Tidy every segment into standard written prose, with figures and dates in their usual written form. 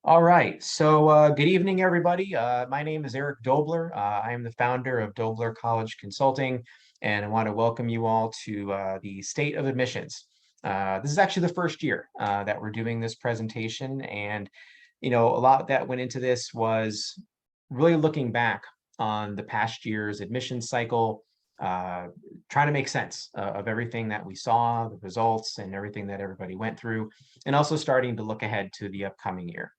All right. Good evening, everybody. My name is Eric Dobler. I am the founder of Dobler College Consulting, and I want to welcome you all to the State of Admissions. This is actually the first year that we're doing this presentation, and a lot that went into this was really looking back on the past year's admission cycle, uh, trying to make sense of everything that we saw, the results, and everything that everybody went through, and also starting to look ahead to the upcoming year.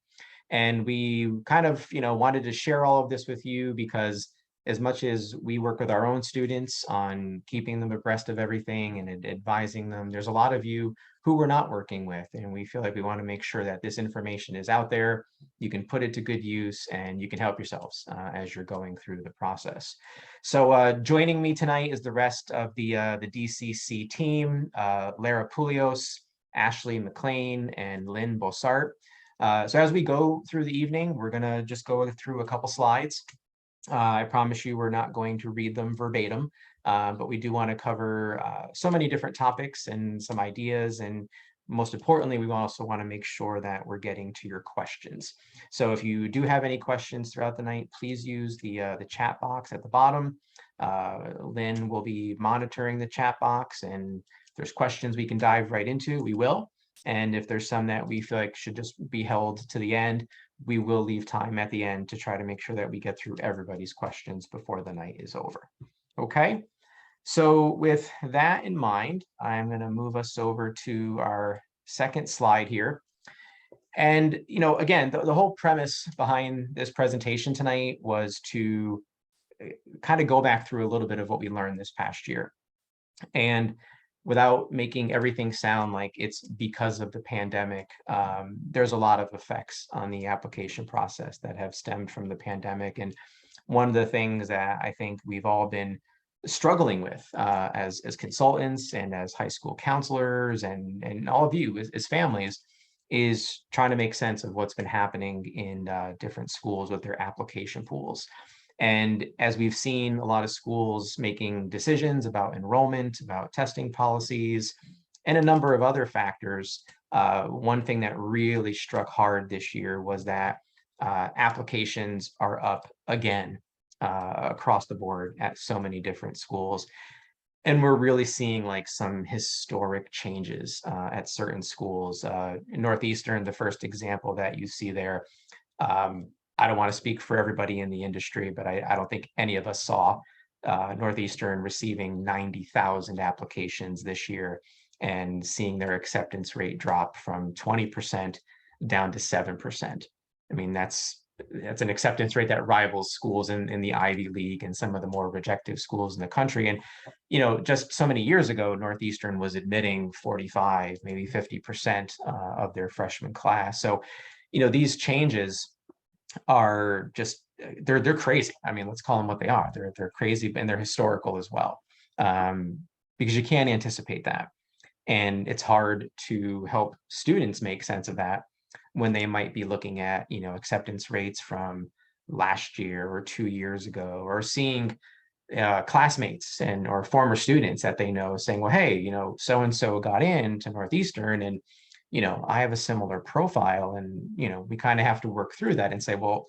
And we kind of, wanted to share all of this with you because as much as we work with our own students on keeping them abreast of everything and advising them, there's a lot of you who we're not working with. And we feel like we want to make sure that this information is out there. You can put it to good use and you can help yourselves as you're going through the process. Joining me tonight is the rest of the DCC team, Lara Poulios, Ashley McLean, and Lynn Bossart. So as we go through the evening, we're going to just go through a couple slides. I promise you we're not going to read them verbatim, but we do want to cover so many different topics and some ideas. And most importantly, we also want to make sure that we're getting to your questions. So if you do have any questions throughout the night, please use the chat box at the bottom. Lynn will be monitoring the chat box, and if there's questions we can dive right into, we will. And if there's some that we feel like should just be held to the end, we will leave time at the end to try to make sure that we get through everybody's questions before the night is over. Okay, so with that in mind, I'm going to move us over to our second slide here. And, again, the whole premise behind this presentation tonight was to kind of go back through a little bit of what we learned this past year. And without making everything sound like it's because of the pandemic, there's a lot of effects on the application process that have stemmed from the pandemic. And one of the things that I think we've all been struggling with as consultants and as high school counselors and all of you as families is trying to make sense of what's been happening in different schools with their application pools. And as we've seen a lot of schools making decisions about enrollment, about testing policies, and a number of other factors, one thing that really struck hard this year was that applications are up again across the board at so many different schools. And we're really seeing like some historic changes at certain schools. In Northeastern, the first example that you see there, I don't want to speak for everybody in the industry, but I don't think any of us saw Northeastern receiving 90,000 applications this year and seeing their acceptance rate drop from 20% down to 7%. I mean, that's an acceptance rate that rivals schools in the Ivy League and some of the more rejected schools in the country. And, just so many years ago, Northeastern was admitting 45, maybe 50% of their freshman class. So, these changes are just they're crazy. I mean, let's call them what they are. They're crazy and they're historical as well, because you can't anticipate that, and it's hard to help students make sense of that when they might be looking at acceptance rates from last year or 2 years ago, or seeing classmates and or former students that they know saying, well, hey, so and so got into Northeastern, and I have a similar profile, and we kind of have to work through that and say, well,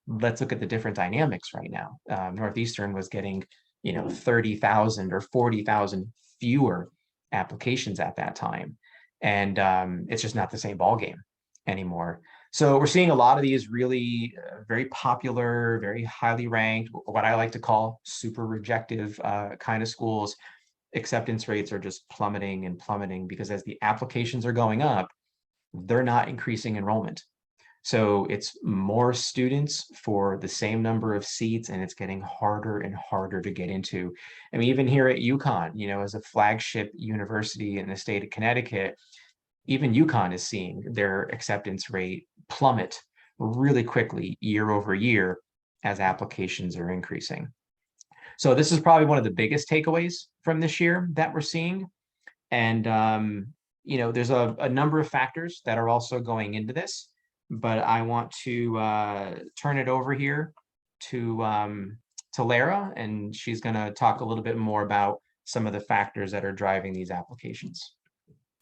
let's look at the different dynamics right now. Northeastern was getting 30,000 or 40,000 fewer applications at that time, and it's just not the same ballgame anymore. So we're seeing a lot of these really very popular, very highly ranked, what I like to call super rejective kind of schools. Acceptance rates are just plummeting and plummeting because as the applications are going up, they're not increasing enrollment. So it's more students for the same number of seats, and it's getting harder and harder to get into. I mean, even here at UConn, as a flagship university in the state of Connecticut, even UConn is seeing their acceptance rate plummet really quickly year over year as applications are increasing. So this is probably one of the biggest takeaways from this year that we're seeing. And, there's a number of factors that are also going into this, but I want to turn it over here to Lara, and she's going to talk a little bit more about some of the factors that are driving these applications.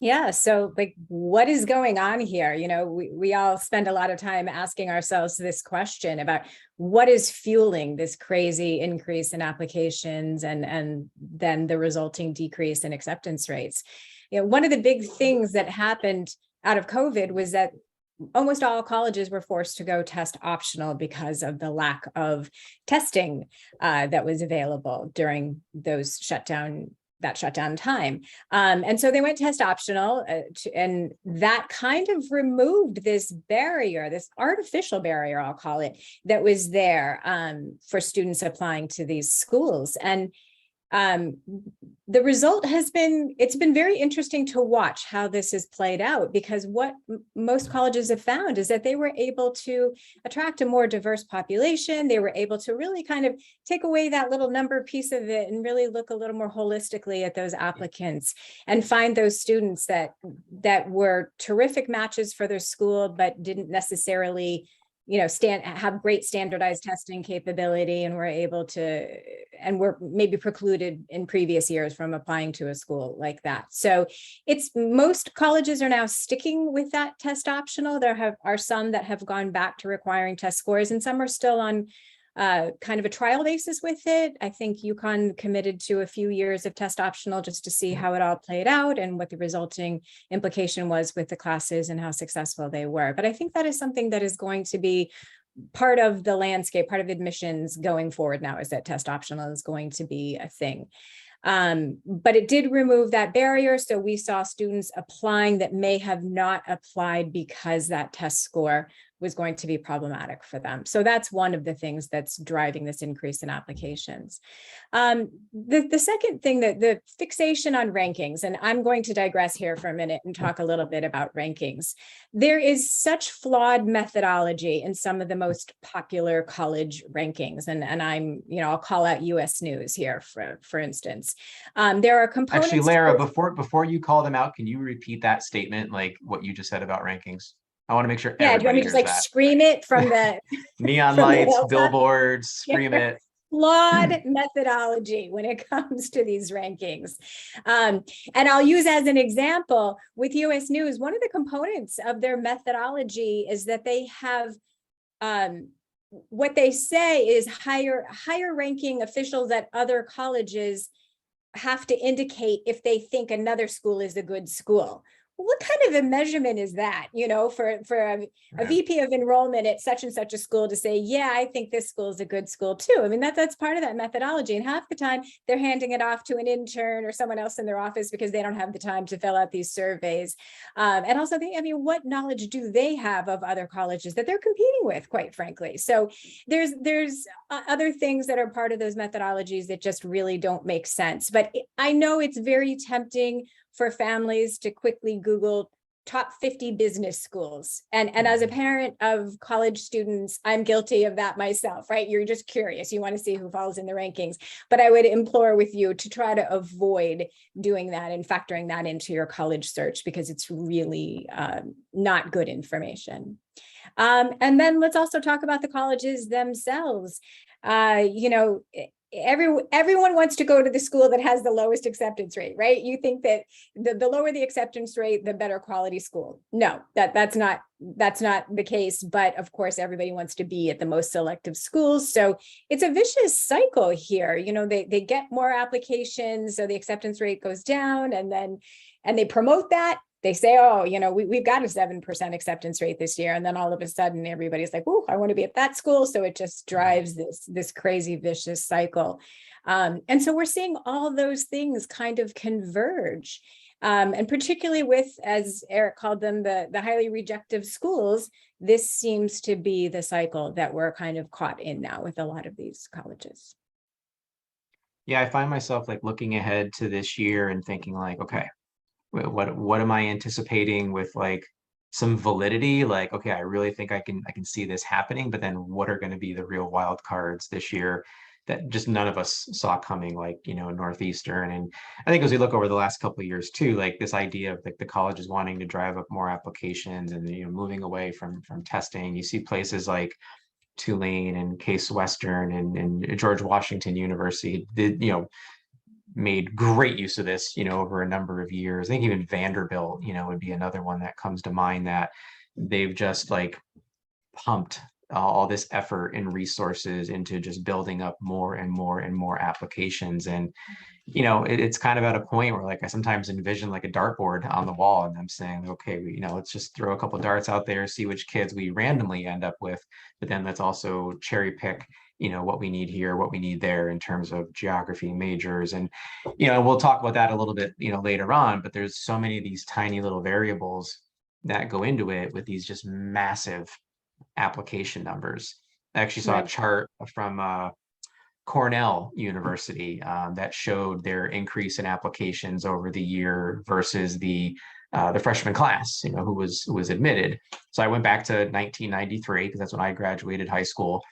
Yeah. So like, what is going on here? We all spend a lot of time asking ourselves this question about what is fueling this crazy increase in applications and then the resulting decrease in acceptance rates. One of the big things that happened out of COVID was that almost all colleges were forced to go test optional because of the lack of testing that was available during those shutdown time. And so they went test optional, and that kind of removed this barrier, this artificial barrier, I'll call it, that was there for students applying to these schools. And um, the result has it's been very interesting to watch how this has played out, because what most colleges have found is that they were able to attract a more diverse population. They were able to really kind of take away that little number piece of it and really look a little more holistically at those applicants and find those students that were terrific matches for their school, but didn't necessarily have great standardized testing capability and were maybe precluded in previous years from applying to a school like that. So most colleges are now sticking with that test optional. There are some that have gone back to requiring test scores, and some are still on kind of a trial basis with it. I think UConn committed to a few years of test optional just to see how it all played out and what the resulting implication was with the classes and how successful they were. But I think that is something that is going to be part of the landscape, part of admissions going forward now, is that test optional is going to be a thing. But it did remove that barrier. So we saw students applying that may have not applied because that test score was going to be problematic for them. So that's one of the things that's driving this increase in applications. The second thing, that the fixation on rankings, and I'm going to digress here for a minute and talk a little bit about rankings. There is such flawed methodology in some of the most popular college rankings. And I'll call out US News here, for instance. There are components. Actually, Lara, before you call them out, can you repeat that statement, like what you just said about rankings? I want to make sure Yeah, do you want me to just like scream it from the neon lights, billboards, scream it. Flawed methodology when it comes to these rankings. And I'll use as an example with US News, one of the components of their methodology is that they have what they say is higher ranking officials at other colleges have to indicate if they think another school is a good school. What kind of a measurement is that, for a VP of enrollment at such and such a school to say, yeah, I think this school is a good school too. I mean, that's part of that methodology. And half the time they're handing it off to an intern or someone else in their office because they don't have the time to fill out these surveys. And also, what knowledge do they have of other colleges that they're competing with, quite frankly? So there's other things that are part of those methodologies that just really don't make sense. But I know it's very tempting for families to quickly Google top 50 business schools. And as a parent of college students, I'm guilty of that myself, right? You're just curious. You want to see who falls in the rankings. But I would implore with you to try to avoid doing that and factoring that into your college search, because it's really not good information. And then let's also talk about the colleges themselves. Everyone wants to go to the school that has the lowest acceptance rate, right? You think that the lower the acceptance rate, the better quality school. No, that's not the case. But of course, everybody wants to be at the most selective schools. So it's a vicious cycle here. They get more applications, so the acceptance rate goes down, and they promote that. They say, oh, we've got a 7% acceptance rate this year. And then all of a sudden, everybody's like, oh, I want to be at that school. So it just drives this crazy, vicious cycle. And so we're seeing all those things kind of converge. And particularly with, as Eric called them, the highly rejective schools, this seems to be the cycle that we're kind of caught in now with a lot of these colleges. Yeah, I find myself like looking ahead to this year and thinking like, okay, what am I anticipating with like some validity? Like, okay, I really think I can see this happening, but then what are going to be the real wild cards this year that just none of us saw coming, like, Northeastern. And I think as we look over the last couple of years too, like this idea of like the colleges wanting to drive up more applications and moving away from testing. You see places like Tulane and Case Western and George Washington University did, made great use of this, over a number of years. I think even Vanderbilt, would be another one that comes to mind, that they've just like pumped all this effort and resources into just building up more and more and more applications. And it's kind of at a point where like I sometimes envision like a dartboard on the wall, and I'm saying, okay, let's just throw a couple darts out there, see which kids we randomly end up with, but then let's also cherry pick what we need here, what we need there in terms of geography majors. And we'll talk about that a little bit later on, but there's so many of these tiny little variables that go into it with these just massive application numbers. I actually saw a chart from Cornell University that showed their increase in applications over the year versus the freshman class, who was admitted. So I went back to 1993 because that's when I graduated high school,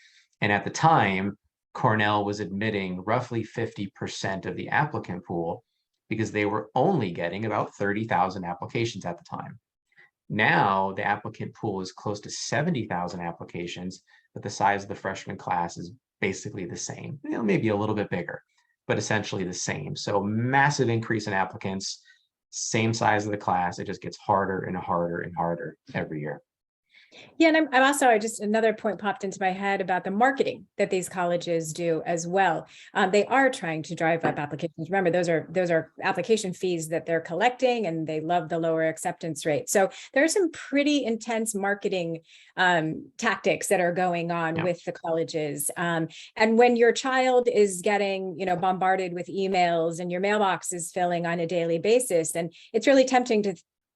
and at the time, Cornell was admitting roughly 50% of the applicant pool because they were only getting about 30,000 applications at the time. Now the applicant pool is close to 70,000 applications, but the size of the freshman class is basically the same, maybe a little bit bigger, but essentially the same. So massive increase in applicants, same size of the class. It just gets harder and harder and harder every year. Yeah, and I'm also, just another point popped into my head about the marketing that these colleges do as well. They are trying to drive up applications. Remember, those are application fees that they're collecting, and they love the lower acceptance rate. So there are some pretty intense marketing tactics that are going on with the colleges. And when your child is getting, bombarded with emails and your mailbox is filling on a daily basis, and it's really tempting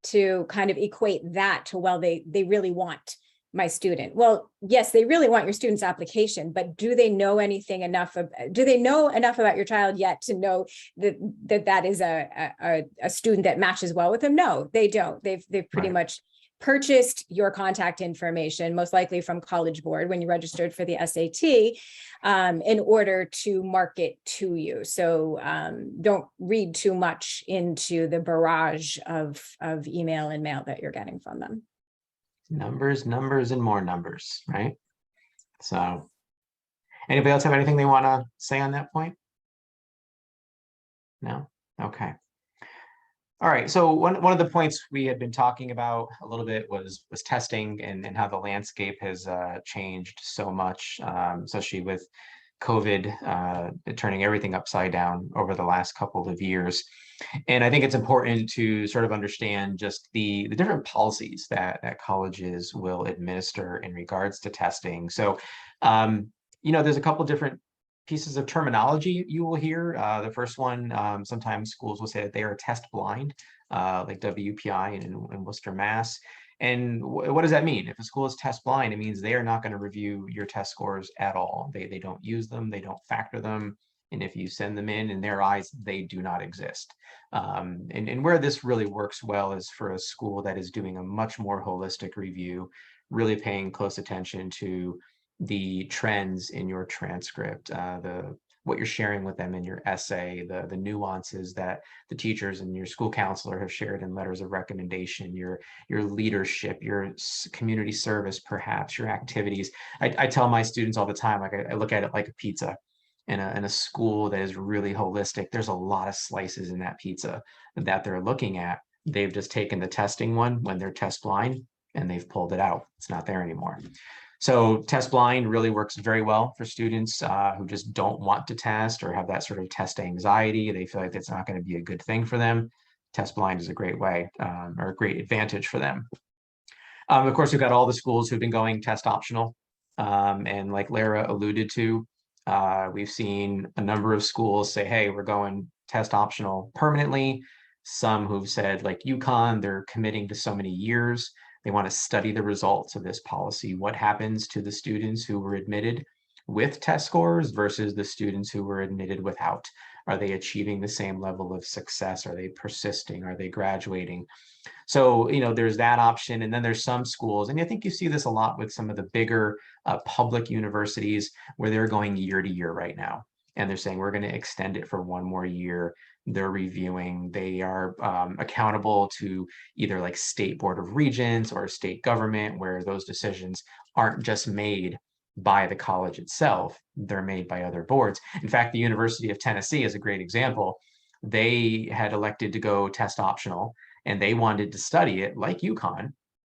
to kind of equate that to, well, they really want my student. Well, yes, they really want your student's application, but do they know enough about your child yet to know that is a student that matches well with them? No, they don't. They've pretty much purchased your contact information, most likely from College Board when you registered for the SAT, in order to market to you. So don't read too much into the barrage of email and mail that you're getting from them. Numbers, and more numbers, right? So anybody else have anything they want to say on that point? No? Okay. All right, so one of the points we had been talking about a little bit was testing and how the landscape has changed so much, especially with COVID turning everything upside down over the last couple of years. And I think it's important to sort of understand just the different policies that colleges will administer in regards to testing. So, there's a couple different pieces of terminology you will hear. The first one, sometimes schools will say that they are test blind, like WPI in Worcester, Mass. And what does that mean? If a school is test blind, it means they are not going to review your test scores at all. They don't use them, they don't factor them. And if you send them in their eyes, they do not exist. And where this really works well is for a school that is doing a much more holistic review, really paying close attention to the trends in your transcript, what you're sharing with them in your essay, the nuances that the teachers and your school counselor have shared in letters of recommendation, your leadership, your community service, perhaps your activities. I tell my students all the time, like I look at it like a pizza. In a school that is really holistic, there's a lot of slices in that pizza that they're looking at. They've just taken the testing one when they're test blind and they've pulled it out. It's not there anymore. So test blind really works very well for students who just don't want to test or have that sort of test anxiety. They feel like it's not going to be a good thing for them. Test blind is a great way or a great advantage for them. Of course, we've got all the schools who've been going test optional. And like Lara alluded to, we've seen a number of schools say, hey, we're going test optional permanently. Some who've said, like UConn, they're committing to so many years. They want to study the results of this policy. What happens to the students who were admitted with test scores versus the students who were admitted without? Are they achieving the same level of success? Are they persisting? Are they graduating? So, there's that option. And then there's some schools, and I think you see this a lot with some of the bigger public universities where they're going year to year right now. And they're saying, we're going to extend it for one more year. They're reviewing, they are accountable to either like state board of regents or state government, where those decisions aren't just made by the college itself, they're made by other boards. In fact, the University of Tennessee is a great example. they had elected to go test optional, and they wanted to study it like UConn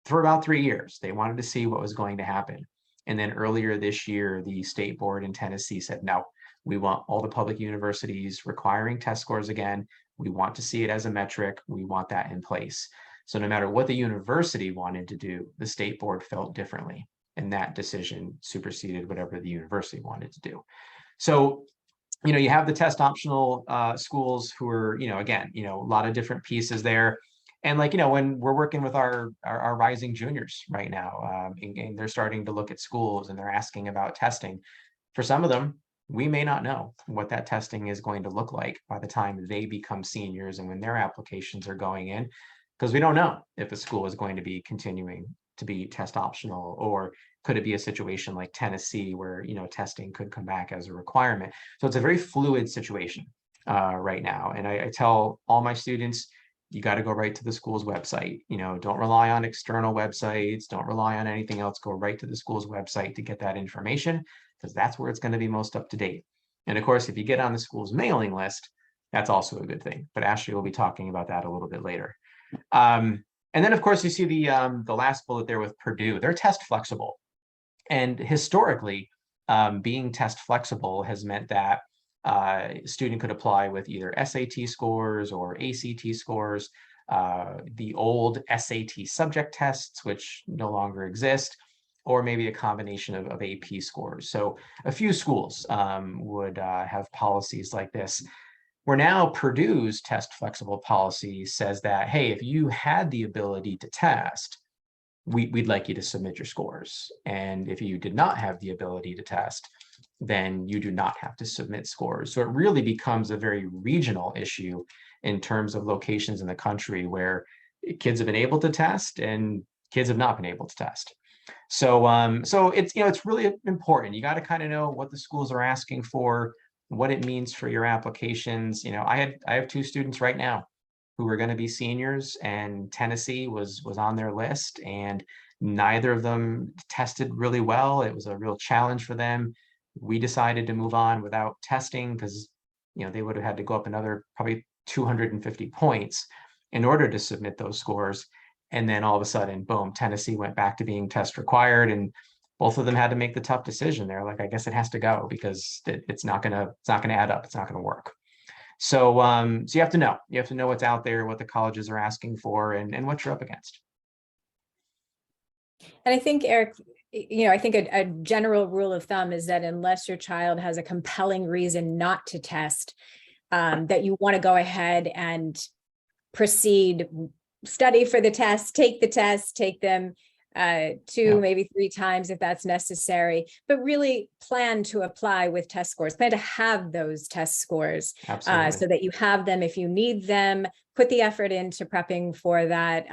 for about 3 years. They wanted to see what was going to happen. And then earlier this year, the state board in Tennessee said, no, we want all the public universities requiring test scores again. We want to see it as a metric. We want that in place. So no matter what the university wanted to do, the state board felt differently. And that decision superseded whatever the university wanted to do. So, you have the test optional schools who are, again, a lot of different pieces there. And when we're working with our rising juniors right now, and they're starting to look at schools and they're asking about testing, for some of them, we may not know what that testing is going to look like by the time they become seniors and when their applications are going in, because we don't know if a school is going to be continuing to be test optional, or could it be a situation like Tennessee where testing could come back as a requirement. So it's a very fluid situation right now. And I tell all my students, you got to go right to the school's website. Don't rely on external websites. Don't rely on anything else. Go right to the school's website to get that information, because that's where it's going to be most up to date. And of course, if you get on the school's mailing list, that's also a good thing. But Ashley will be talking about that a little bit later. And then, of course, you see the last bullet there with Purdue. They're test flexible. And historically, being test flexible has meant that a student could apply with either SAT scores or ACT scores, the old SAT subject tests, which no longer exist, or maybe a combination of AP scores. So a few schools would have policies like this. Where now Purdue's test flexible policy says that, hey, if you had the ability to test, we'd like you to submit your scores. And if you did not have the ability to test, then you do not have to submit scores. So it really becomes a very regional issue in terms of locations in the country where kids have been able to test and kids have not been able to test. So it's really important. You got to kind of know what the schools are asking for, what it means for your applications. I have 2 students right now who are going to be seniors, and Tennessee was on their list, and neither of them tested really well. It was a real challenge for them. We decided to move on without testing because they would have had to go up another probably 250 points in order to submit those scores. And then all of a sudden, boom, Tennessee went back to being test required, and both of them had to make the tough decision. They're like, I guess it has to go because it's not gonna add up. It's not gonna work. So you have to know. You have to know what's out there, what the colleges are asking for, and what you're up against. And I think, Eric, I think a general rule of thumb is that unless your child has a compelling reason not to test, that you want to go ahead and proceed, study for the test, take them 2, maybe 3 times if that's necessary, but really plan to apply with test scores, plan to have those test scores so that you have them if you need them, put the effort into prepping for that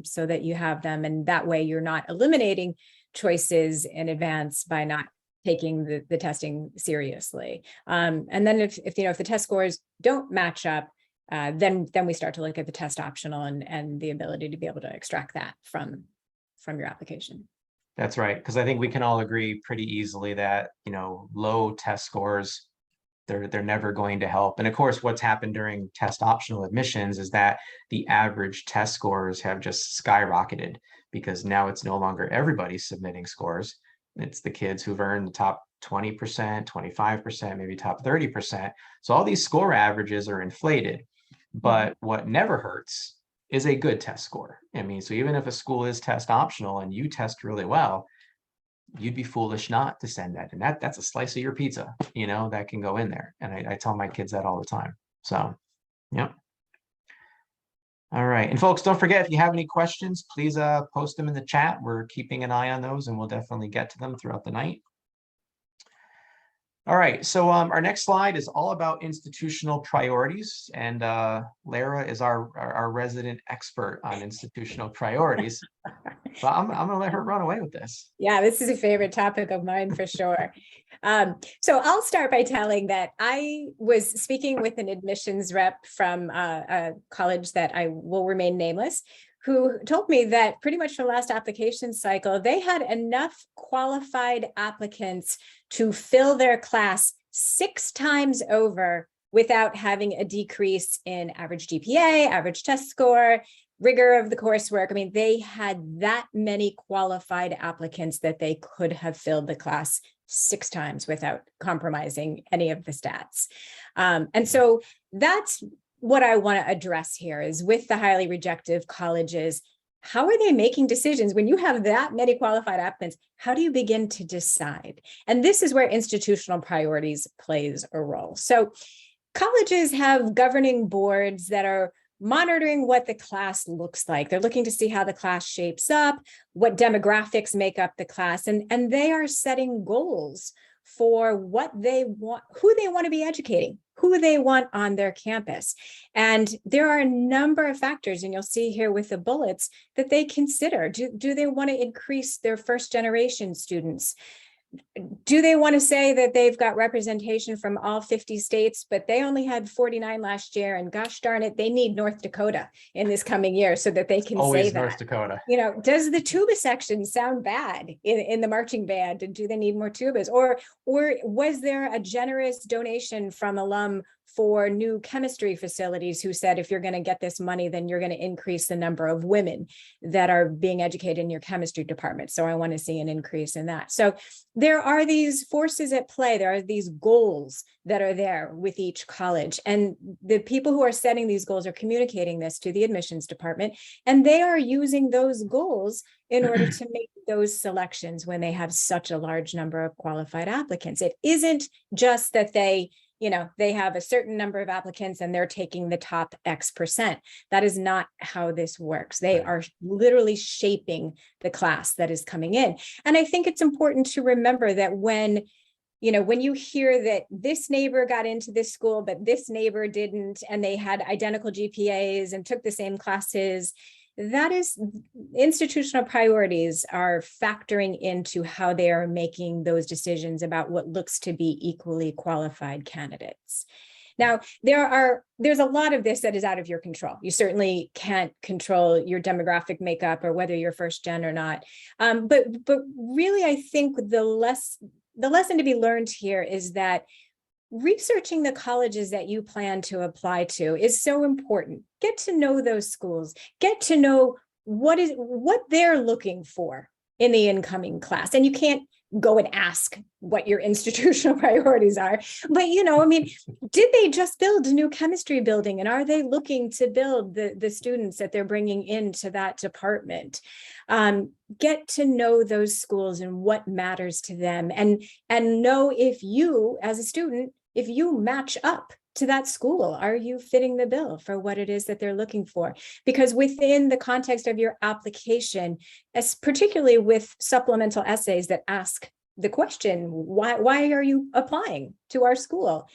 so that you have them. And that way you're not eliminating choices in advance by not taking the testing seriously. And then if the test scores don't match up, then we start to look at the test optional and the ability to be able to extract that from your application. That's right. Because I think we can all agree pretty easily that, low test scores, they're never going to help. And of course, what's happened during test optional admissions is that the average test scores have just skyrocketed, because now it's no longer everybody submitting scores. It's the kids who've earned the top 20%, 25%, maybe top 30%. So all these score averages are inflated. But what never hurts is a good test score. I mean, so even if a school is test optional and you test really well, you'd be foolish not to send that. And that's a slice of your pizza, that can go in there. And I tell my kids that all the time. So, yeah. All right. And folks, don't forget, if you have any questions, please post them in the chat. We're keeping an eye on those, and we'll definitely get to them throughout the night. All right, so our next slide is all about institutional priorities, and Lara is our resident expert on institutional priorities. So I'm gonna let her run away with this. Yeah, this is a favorite topic of mine for sure. So I'll start by telling that I was speaking with an admissions rep from a college that I will remain nameless, who told me that pretty much for the last application cycle, they had enough qualified applicants to fill their class 6 times over without having a decrease in average GPA, average test score, rigor of the coursework. I mean, they had that many qualified applicants that they could have filled the class 6 times without compromising any of the stats. And so that's what I want to address here is with the highly rejected colleges. How are they making decisions when you have that many qualified applicants? How do you begin to decide? And this is where institutional priorities plays a role. So colleges have governing boards that are monitoring what the class looks like. They're looking to see how the class shapes up, what demographics make up the class, and they are setting goals for what they want, who they want to be educating, who they want on their campus. And there are a number of factors, and you'll see here with the bullets, that they consider. Do they want to increase their first generation students? Do they want to say that they've got representation from all 50 states, but they only had 49 last year, and gosh darn it, they need North Dakota in this coming year so that they can Always say that. North Dakota. You know, does the tuba section sound bad in the marching band? And do they need more tubas? Or was there a generous donation from alum for new chemistry facilities who said, if you're going to get this money, then you're going to increase the number of women that are being educated in your chemistry department. So I want to see an increase in that. So there are these forces at play. There are these goals that are there with each college. And the people who are setting these goals are communicating this to the admissions department, and they are using those goals in order to make those selections when they have such a large number of qualified applicants. It isn't just that they have a certain number of applicants and they're taking the top X percent. That is not how this works. They are literally shaping the class that is coming in. And I think it's important to remember that when you hear that this neighbor got into this school, but this neighbor didn't, and they had identical GPAs and took the same classes, that is, institutional priorities are factoring into how they are making those decisions about what looks to be equally qualified candidates. Now, there's a lot of this that is out of your control. You certainly can't control your demographic makeup or whether you're first gen or not. But really, I think the lesson to be learned here is that researching the colleges that you plan to apply to is so important. Get to know those schools, get to know what they're looking for in the incoming class. And you can't go and ask what your institutional priorities are, but did they just build a new chemistry building, and are they looking to build the students that they're bringing into that department? Get to know those schools and what matters to them, and know if you as a student, if you match up to that school, are you fitting the bill for what it is that they're looking for? Because within the context of your application, as particularly with supplemental essays that ask the question, why are you applying to our school?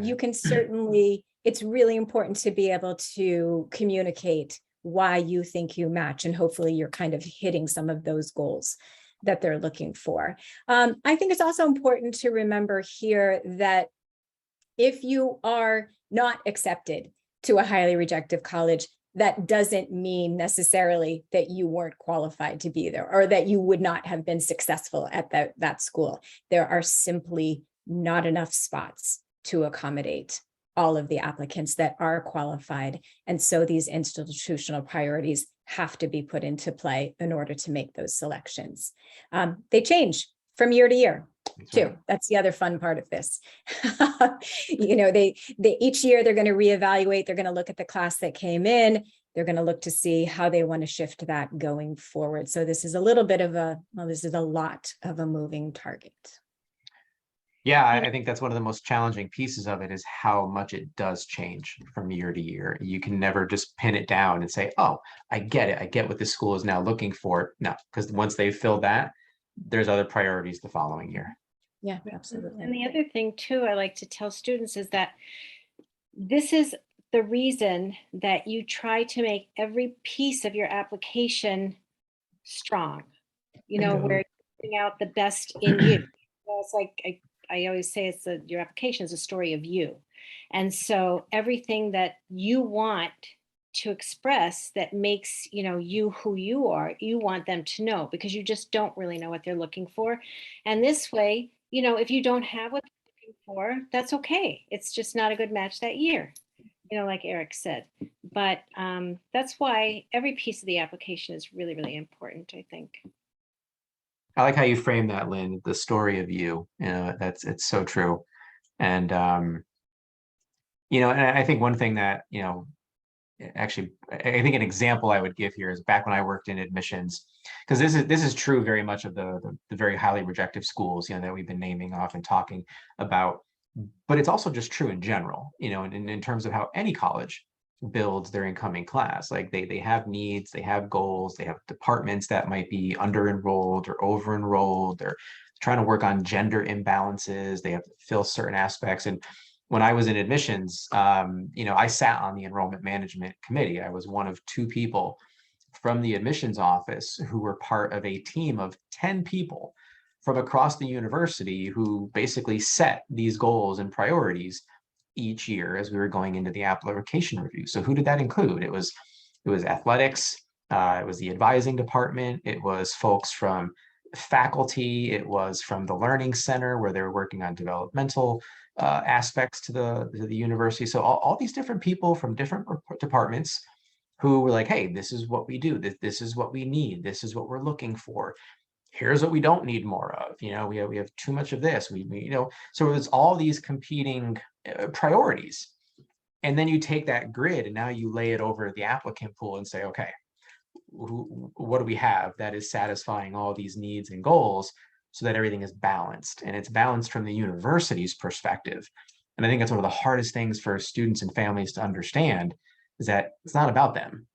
You can certainly, it's really important to be able to communicate why you think you match, and hopefully you're kind of hitting some of those goals that they're looking for. I think it's also important to remember here that if you are not accepted to a highly rejected college, that doesn't mean necessarily that you weren't qualified to be there or that you would not have been successful at that school. There are simply not enough spots to accommodate all of the applicants that are qualified. And so these institutional priorities have to be put into play in order to make those selections. They change from year to year. Too. That's the other fun part of this. They each year they're going to reevaluate. They're going to look at the class that came in. They're going to look to see how they want to shift that going forward. So this is a lot of a moving target. Yeah, I think that's one of the most challenging pieces of it, is how much it does change from year to year. You can never just pin it down and say, oh, I get it. I get what the school is now looking for. No, because once they've filled that, there's other priorities the following year. Yeah, absolutely. And the other thing too, I like to tell students is that this is the reason that you try to make every piece of your application strong, where you're putting out the best in you. It's like, I always say your application is a story of you. And so everything that you want to express that makes, you who you are, you want them to know, because you just don't really know what they're looking for. And this way, if you don't have what they're for, that's okay. It's just not a good match that year, like Eric said. But that's why every piece of the application is really, really important, I think. I like how you frame that, Lynn, the story of you. It's so true. And and I think one thing that, actually, I think an example I would give here is back when I worked in admissions, because this is true very much of the very highly rejective schools, that we've been naming off and talking about, but it's also just true in general, in terms of how any college builds their incoming class. Like they have needs, they have goals, they have departments that might be under enrolled or over enrolled. They're trying to work on gender imbalances. They have to fill certain aspects. And when I was in admissions, I sat on the enrollment management committee. I was one of two people from the admissions office who were part of a team of 10 people from across the university who basically set these goals and priorities each year as we were going into the application review. So who did that include? It was athletics, it was the advising department, it was folks from faculty, it was from the learning center where they were working on developmental aspects to the university. So all these different people from different departments who were like, hey, this is what we do, this is what we need, this is what we're looking for, here's what we don't need more of. We have too much of this. So it's all these competing priorities. And then you take that grid and now you lay it over the applicant pool and say, okay, what do we have that is satisfying all these needs and goals so that everything is balanced? And it's balanced from the university's perspective. And I think that's one of the hardest things for students and families to understand, is that it's not about them.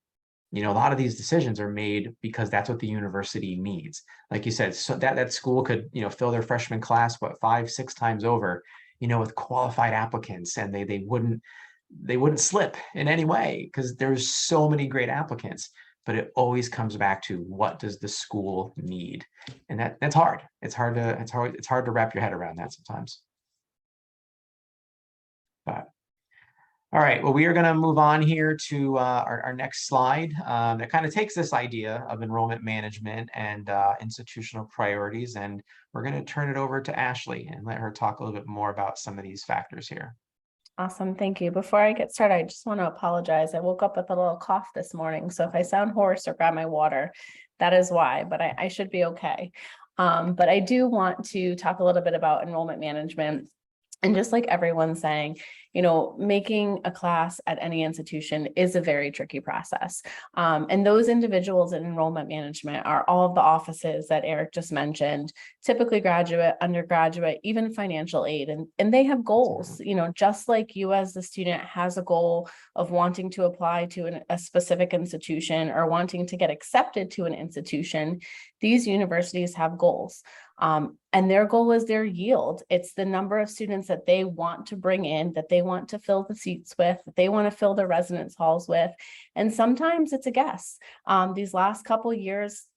A lot of these decisions are made because that's what the university needs. Like you said, so that school could, fill their freshman class, 5-6 times over, with qualified applicants, and they wouldn't slip in any way because there's so many great applicants. But it always comes back to, what does the school need? And that's hard. It's hard to wrap your head around that sometimes. But all right, well, we are going to move on here to our next slide that kind of takes this idea of enrollment management and institutional priorities, and we're going to turn it over to Ashley and let her talk a little bit more about some of these factors here. Awesome. Thank you. Before I get started, I just want to apologize. I woke up with a little cough this morning. So if I sound hoarse or grab my water, that is why, but I should be okay. But I do want to talk a little bit about enrollment management. And just like everyone's saying, making a class at any institution is a very tricky process. And those individuals in enrollment management are all of the offices that Eric just mentioned, typically graduate, undergraduate, even financial aid. And they have goals, just like you as the student has a goal of wanting to apply to a specific institution or wanting to get accepted to an institution. These universities have goals. And their goal is their yield. It's the number of students that they want to bring in, that they want to fill the seats with, that they want to fill the residence halls with. And sometimes it's a guess. These last couple of years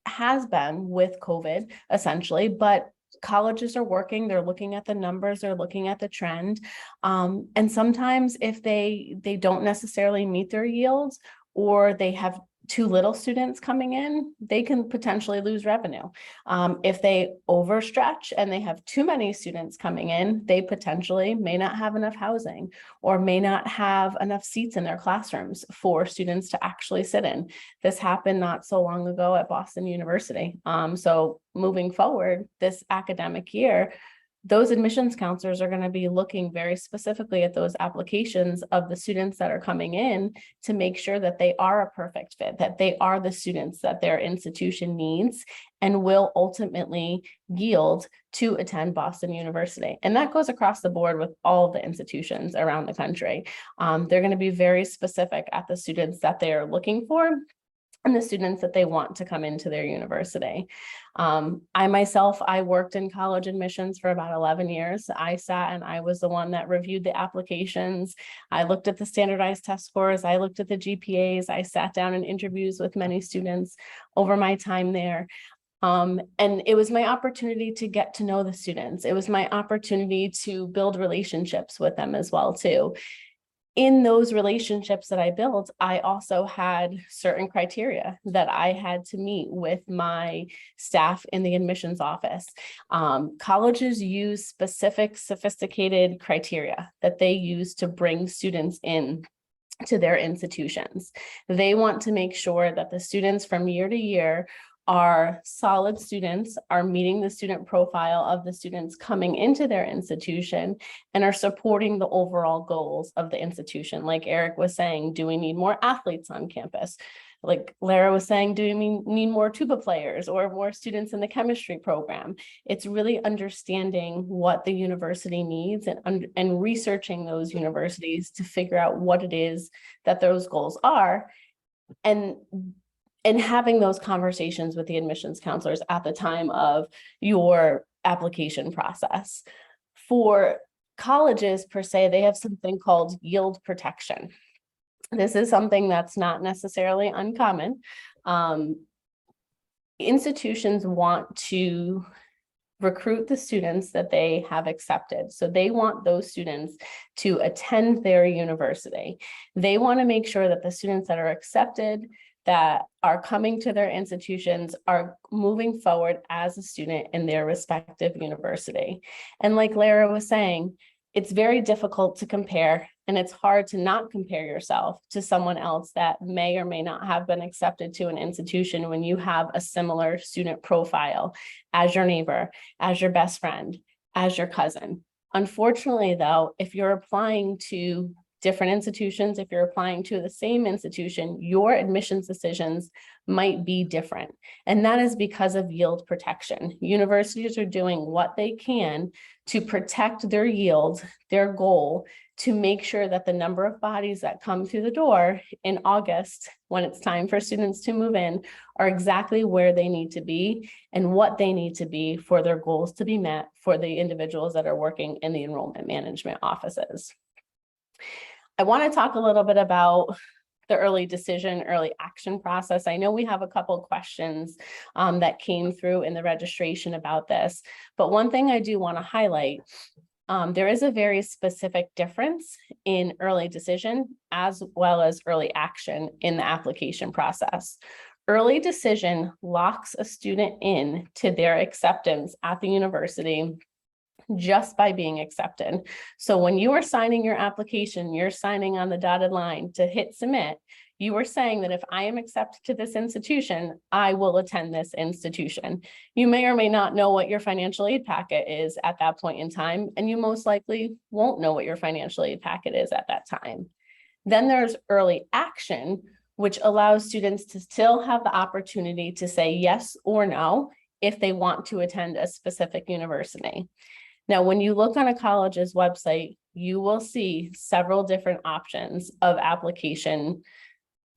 has been with COVID, essentially, but colleges are working, they're looking at the numbers, they're looking at the trend. And sometimes if they don't necessarily meet their yields, or they have too little students coming in, they can potentially lose revenue. If they overstretch and they have too many students coming in, they potentially may not have enough housing or may not have enough seats in their classrooms for students to actually sit in. This happened not so long ago at Boston University. So moving forward this academic year, those admissions counselors are going to be looking very specifically at those applications of the students that are coming in to make sure that they are a perfect fit, that they are the students that their institution needs and will ultimately yield to attend Boston University. And that goes across the board with all of the institutions around the country. They're going to be very specific at the students that they are looking for and the students that they want to come into their university. I worked in college admissions for about 11 years. I sat and I was the one that reviewed the applications. I looked at the standardized test scores. I looked at the GPAs. I sat down in interviews with many students over my time there. And it was my opportunity to get to know the students. It was my opportunity to build relationships with them as well, too. in those relationships that I built, I also had certain criteria that I had to meet with my staff in the admissions office. Colleges use specific, sophisticated criteria that they use to bring students in to their institutions. They want to make sure that the students from year to year are solid students, are meeting the student profile of the students coming into their institution, and are supporting the overall goals of the institution. Like Eric was saying, do we need more athletes on campus? Like Lara was saying, do we need more tuba players or more students in the chemistry program? It's really understanding what the university needs and researching those universities to figure out what it is that those goals are, and having those conversations with the admissions counselors at the time of your application process. For colleges per se, they have something called yield protection. This is something that's not necessarily uncommon. Institutions want to recruit the students that they have accepted. So they want those students to attend their university. They want to make sure that the students that are accepted, that are coming to their institutions, are moving forward as a student in their respective university. And like Lara was saying, it's very difficult to compare, and it's hard to not compare yourself to someone else that may or may not have been accepted to an institution when you have a similar student profile as your neighbor, as your best friend, as your cousin. Unfortunately, though, if you're applying to different institutions, if you're applying to the same institution, your admissions decisions might be different. And that is because of yield protection. Universities are doing what they can to protect their yield, their goal, to make sure that the number of bodies that come through the door in August, when it's time for students to move in, are exactly where they need to be and what they need to be for their goals to be met for the individuals that are working in the enrollment management offices. I want to talk a little bit about the early decision, early action process. I know we have a couple of questions that came through in the registration about this, but one thing I do want to highlight, there is a very specific difference in early decision as well as early action in the application process. Early decision locks a student in to their acceptance at the university just by being accepted. So when you are signing your application, you're signing on the dotted line to hit submit. You are saying that if I am accepted to this institution, I will attend this institution. You may or may not know what your financial aid packet is at that point in time, and you most likely won't know what your financial aid packet is at that time. Then there's early action, which allows students to still have the opportunity to say yes or no if they want to attend a specific university. Now, when you look on a college's website, you will see several different options of application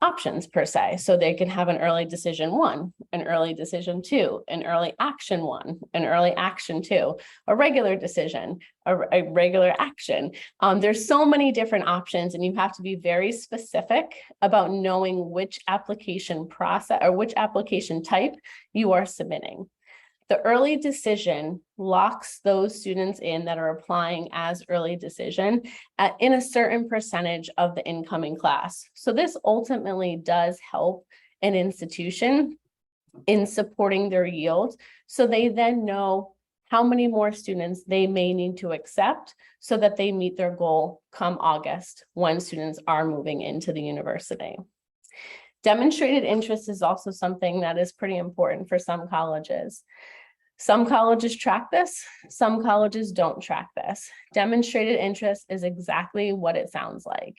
options per se. So they can have an early decision 1, an early decision 2, an early action 1, an early action 2, a regular decision, a regular action. There's so many different options, and you have to be very specific about knowing which application process or which application type you are submitting. The early decision locks those students in that are applying as early decision in a certain percentage of the incoming class. So this ultimately does help an institution in supporting their yield. So they then know how many more students they may need to accept so that they meet their goal come August when students are moving into the university. Demonstrated interest is also something that is pretty important for some colleges. Some colleges track this, some colleges don't track this. Demonstrated interest is exactly what it sounds like.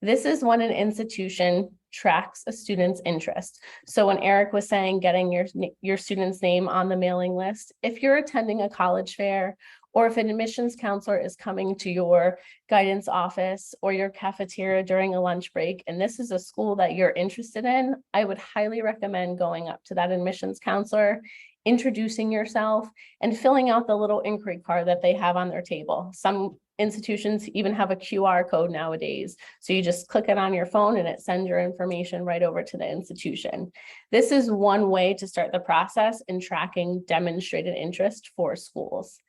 This is when an institution tracks a student's interest. So when Eric was saying getting your student's name on the mailing list, if you're attending a college fair, or if an admissions counselor is coming to your guidance office or your cafeteria during a lunch break, and this is a school that you're interested in, I would highly recommend going up to that admissions counselor, introducing yourself, and filling out the little inquiry card that they have on their table. Some institutions even have a QR code nowadays. So you just click it on your phone and it sends your information right over to the institution. This is one way to start the process in tracking demonstrated interest for schools.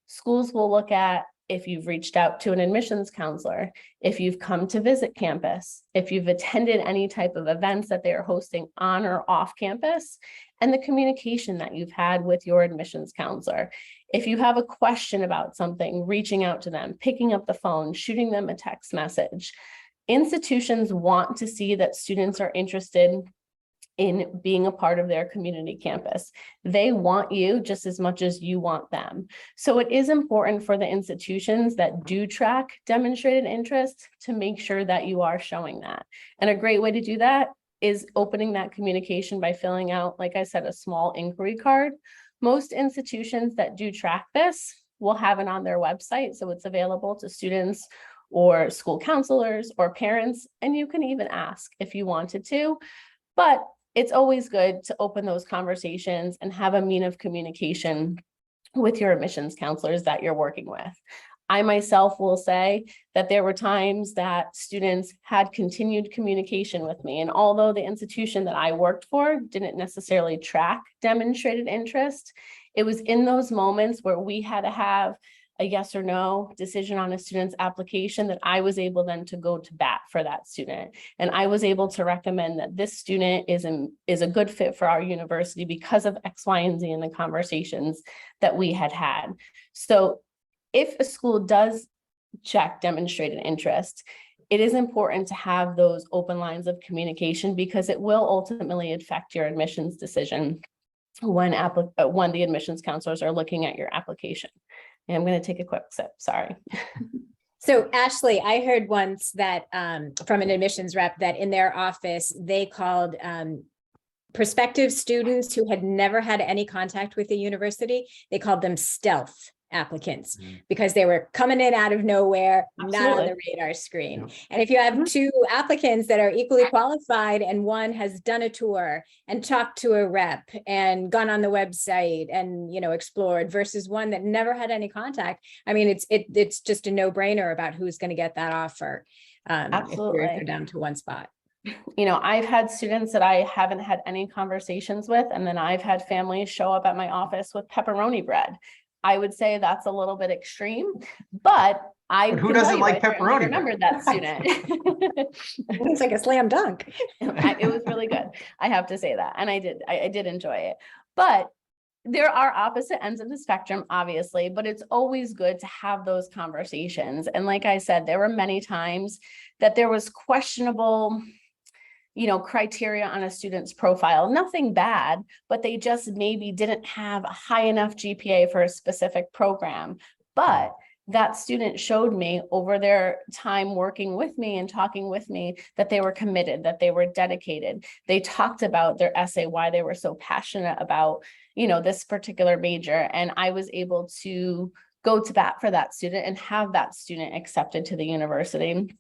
Schools will look at if you've reached out to an admissions counselor, if you've come to visit campus, if you've attended any type of events that they are hosting on or off campus, and the communication that you've had with your admissions counselor. If you have a question about something, reaching out to them, picking up the phone, shooting them a text message. Institutions want to see that students are interested in being a part of their community campus. They want you just as much as you want them. So it is important for the institutions that do track demonstrated interest to make sure that you are showing that. And a great way to do that is opening that communication by filling out, like I said, a small inquiry card. Most institutions that do track this will have it on their website, so it's available to students or school counselors or parents, and you can even ask if you wanted to. But it's always good to open those conversations and have a mean of communication with your admissions counselors that you're working with. I myself will say that there were times that students had continued communication with me. And although the institution that I worked for didn't necessarily track demonstrated interest, it was in those moments where we had to have a yes or no decision on a student's application that I was able then to go to bat for that student. And I was able to recommend that this student is a good fit for our university because of X, Y, and Z in the conversations that we had had. So if a school does check demonstrated interest, it is important to have those open lines of communication because it will ultimately affect your admissions decision when the admissions counselors are looking at your application. And I'm going to take a quick sip, sorry. So Ashley, I heard once that from an admissions rep that in their office, they called prospective students who had never had any contact with the university, they called them stealth applicants because they were coming in out of nowhere, not on the radar screen. Yep. And if you have two applicants that are equally qualified and one has done a tour and talked to a rep and gone on the website and, you know, explored versus one that never had any contact, I mean, it's just a no-brainer about who's going to get that offer. Absolutely. If you're down to one spot. You know, I've had students that I haven't had any conversations with, and then I've had families show up at my office with pepperoni bread. I would say that's a little bit extreme, but who doesn't like pepperoni? I remember that student. It's like a slam dunk. It was really good. I have to say that. And I did enjoy it, but there are opposite ends of the spectrum, obviously, but it's always good to have those conversations. And like I said, there were many times that there was questionable, you know, criteria on a student's profile, nothing bad, but they just maybe didn't have a high enough GPA for a specific program. But that student showed me over their time working with me and talking with me that they were committed, that they were dedicated. They talked about their essay, why they were so passionate about, you know, this particular major. And I was able to go to bat for that student and have that student accepted to the university.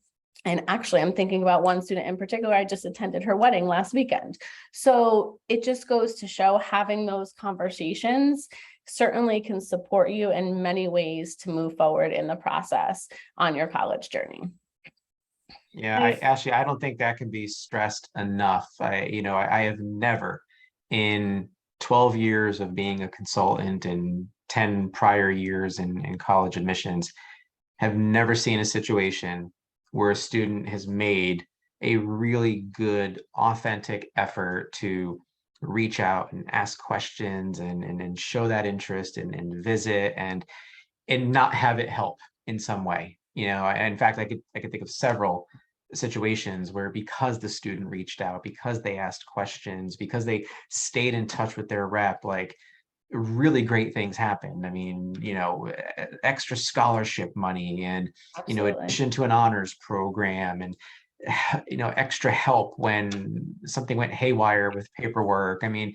And actually, I'm thinking about one student in particular. I just attended her wedding last weekend. So it just goes to show having those conversations certainly can support you in many ways to move forward in the process on your college journey. Yeah, I don't think that can be stressed enough. I have never in 12 years of being a consultant and 10 prior years in college admissions, have never seen a situation where a student has made a really good, authentic effort to reach out and ask questions and show that interest and visit and not have it help in some way. You know, in fact, I could think of several situations where because the student reached out, because they asked questions, because they stayed in touch with their rep, like really great things happened. I mean, you know, extra scholarship money and, you know, addition to an honors program and, you know, extra help when something went haywire with paperwork. I mean,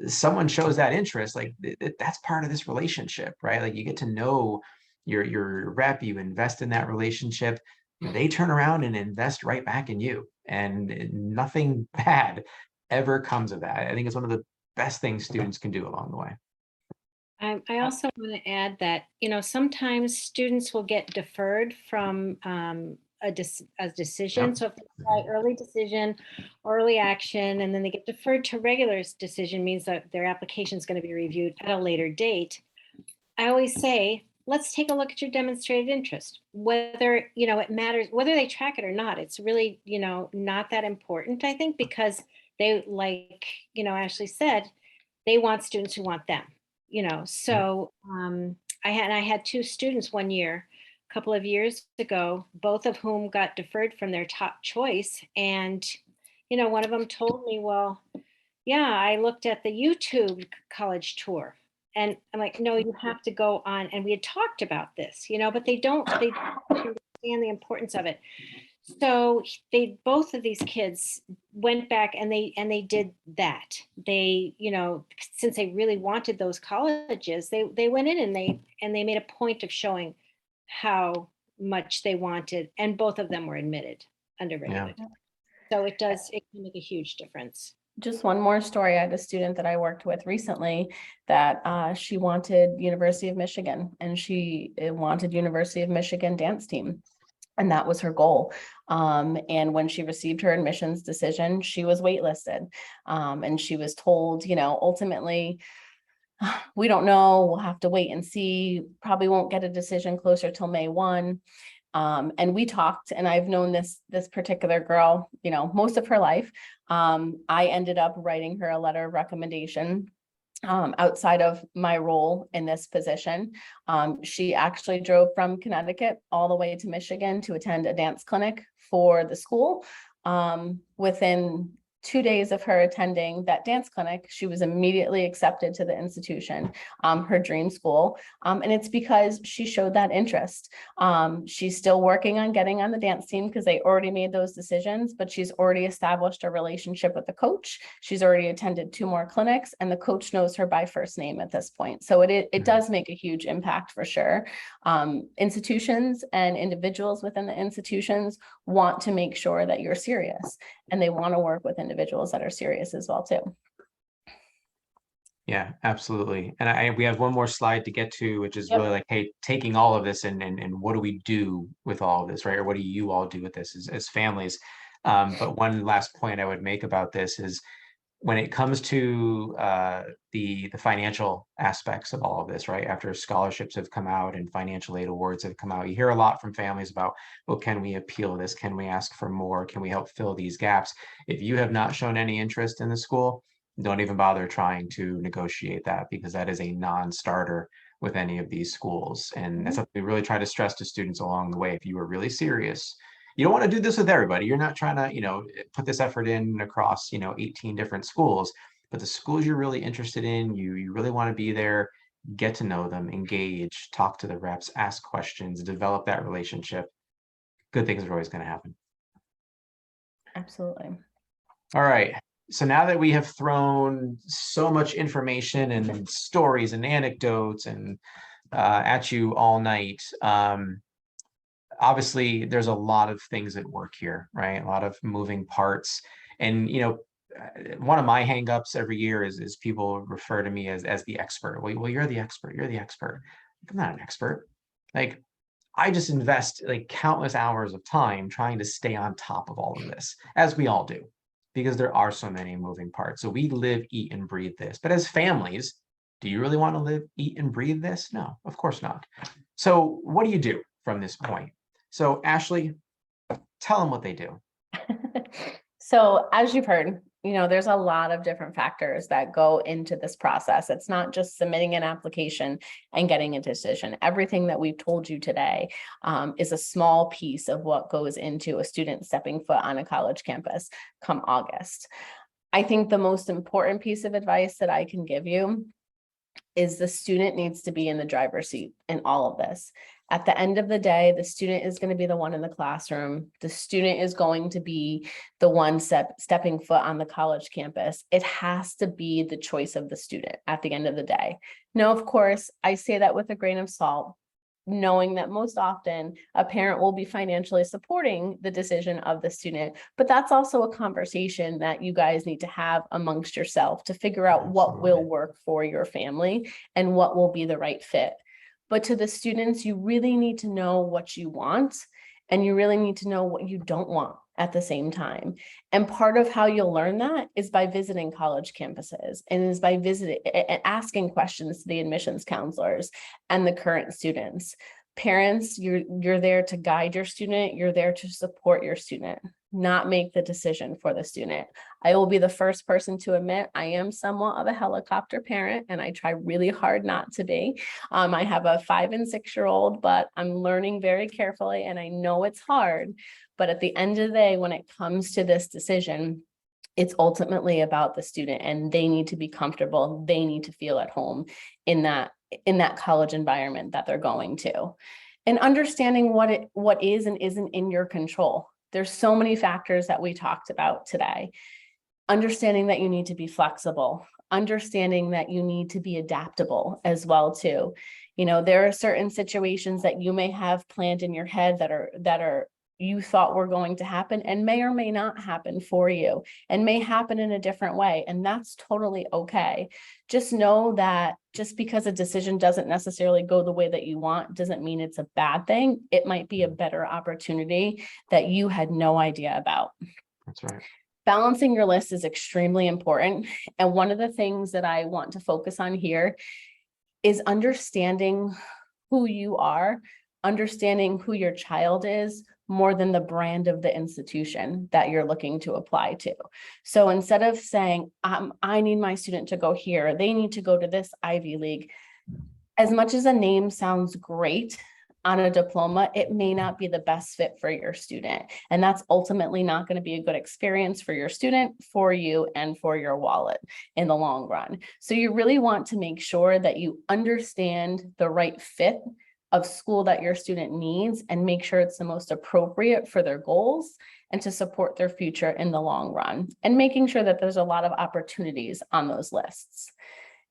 someone shows that interest, like that's part of this relationship, right? Like you get to know your rep, you invest in that relationship, they turn around and invest right back in you, and nothing bad ever comes of that. I think it's one of the best things students can do along the way. I also want to add that, you know, sometimes students will get deferred from a decision. Yep. So if they apply early decision, early action, and then they get deferred to regular decision, means that their application is going to be reviewed at a later date. I always say, let's take a look at your demonstrated interest. Whether, it matters, whether they track it or not, it's really, not that important, I think, because they, like, Ashley said, they want students who want them, So I had two students one year, a couple of years ago, both of whom got deferred from their top choice. And, one of them told me, well, yeah, I looked at the YouTube college tour. And I'm like, no, you have to go on. And we had talked about this, but they don't understand the importance of it. So both of these kids went back and they did that. They, since they really wanted those colleges, they went in and they made a point of showing how much they wanted, and both of them were admitted, underrated. Yeah. So it can make a huge difference. Just one more story. I had a student that I worked with recently that she wanted University of Michigan, and she wanted University of Michigan dance team. And that was her goal. And when she received her admissions decision, she was waitlisted. And she was told, ultimately, we don't know, we'll have to wait and see, probably won't get a decision closer till May 1. And we talked, and I've known this particular girl, most of her life. I ended up writing her a letter of recommendation outside of my role in this position. She actually drove from Connecticut all the way to Michigan to attend a dance clinic for the school. Within 2 days of her attending that dance clinic, she was immediately accepted to the institution, her dream school. And it's because she showed that interest. She's still working on getting on the dance team because they already made those decisions, but she's already established a relationship with the coach. She's already attended 2 more clinics, and the coach knows her by first name at this point. So it does make a huge impact for sure. Institutions and individuals within the institutions want to make sure that you're serious, and they want to work with individuals that are serious as well too. Yeah, absolutely. And we have one more slide to get to, which is Yep. really like, hey, taking all of this and what do we do with all of this, right? Or what do you all do with this as families? But one last point I would make about this is when it comes to the financial aspects of all of this, right? After scholarships have come out and financial aid awards have come out, you hear a lot from families about, well, can we appeal this? Can we ask for more? Can we help fill these gaps? If you have not shown any interest in the school, don't even bother trying to negotiate that, because that is a non-starter with any of these schools. And that's something we really try to stress to students along the way. If you are really serious, you don't want to do this with everybody. You're not trying to, put this effort in across, 18 different schools, but the schools you're really interested in, you really want to be there, get to know them, engage, talk to the reps, ask questions, develop that relationship. Good things are always going to happen. Absolutely. All right. So now that we have thrown so much information and stories and anecdotes and at you all night, obviously there's a lot of things at work here, right? A lot of moving parts. And, one of my hangups every year is people refer to me as the expert. Well, you're the expert. You're the expert. I'm not an expert. Like, I just invest like countless hours of time trying to stay on top of all of this, as we all do, because there are so many moving parts. So we live, eat, and breathe this. But as families, do you really want to live, eat, and breathe this? No, of course not. So what do you do from this point? So Ashley, tell them what they do. So as you've heard, there's a lot of different factors that go into this process. It's not just submitting an application and getting a decision. Everything that we've told you today is a small piece of what goes into a student stepping foot on a college campus come August. I think the most important piece of advice that I can give you is the student needs to be in the driver's seat in all of this. At the end of the day, the student is going to be the one in the classroom. The student is going to be the one stepping foot on the college campus. It has to be the choice of the student at the end of the day. Now, of course, I say that with a grain of salt, knowing that most often a parent will be financially supporting the decision of the student, but that's also a conversation that you guys need to have amongst yourself to figure out what will work for your family and what will be the right fit. But to the students, you really need to know what you want, and you really need to know what you don't want. at the same time. And part of how you'll learn that is by visiting college campuses, and is by asking questions to the admissions counselors and the current students. Parents, you're there to guide your student, you're there to support your student, not make the decision for the student. I will be the first person to admit I am somewhat of a helicopter parent, and I try really hard not to be. I have a 5 and 6-year-old, but I'm learning very carefully, and I know it's hard. But at the end of the day, when it comes to this decision, it's ultimately about the student, and they need to be comfortable. They need to feel at home in that college environment that they're going to. And understanding what is and isn't in your control. There's so many factors that we talked about today. Understanding that you need to be flexible, understanding that you need to be adaptable as well too. You know, there are certain situations that you may have planned in your head that are you thought were going to happen, and may or may not happen for you, and may happen in a different way. And that's totally okay. Just know that just because a decision doesn't necessarily go the way that you want, doesn't mean it's a bad thing. It might be a better opportunity that you had no idea about. That's right. Balancing your list is extremely important. And one of the things that I want to focus on here is understanding who you are, understanding who your child is, more than the brand of the institution that you're looking to apply to. So instead of saying, I need my student to go here, they need to go to this Ivy League, as much as a name sounds great on a diploma, it may not be the best fit for your student. And that's ultimately not going to be a good experience for your student, for you, and for your wallet in the long run. So you really want to make sure that you understand the right fit of school that your student needs, and make sure it's the most appropriate for their goals and to support their future in the long run, and making sure that there's a lot of opportunities on those lists.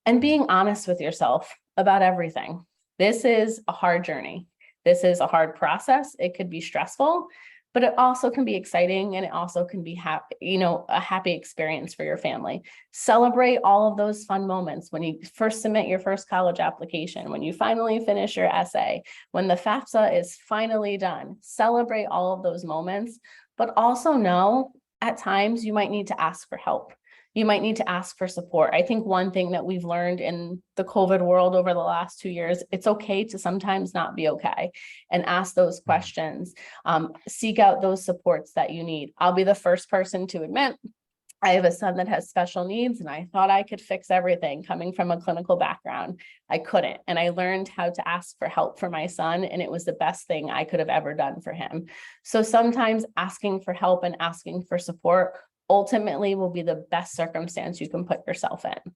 And being honest with yourself about everything. This is a hard journey. This is a hard process. It could be stressful, but it also can be exciting, and it also can be happy, a happy experience for your family. Celebrate all of those fun moments when you first submit your first college application, when you finally finish your essay, when the FAFSA is finally done. Celebrate all of those moments, but also know at times you might need to ask for help. You might need to ask for support. I think one thing that we've learned in the COVID world over the last 2 years, it's okay to sometimes not be okay, and ask those questions. Seek out those supports that you need. I'll be the first person to admit, I have a son that has special needs, and I thought I could fix everything coming from a clinical background. I couldn't. And I learned how to ask for help for my son, and it was the best thing I could have ever done for him. So sometimes asking for help and asking for support ultimately will be the best circumstance you can put yourself in.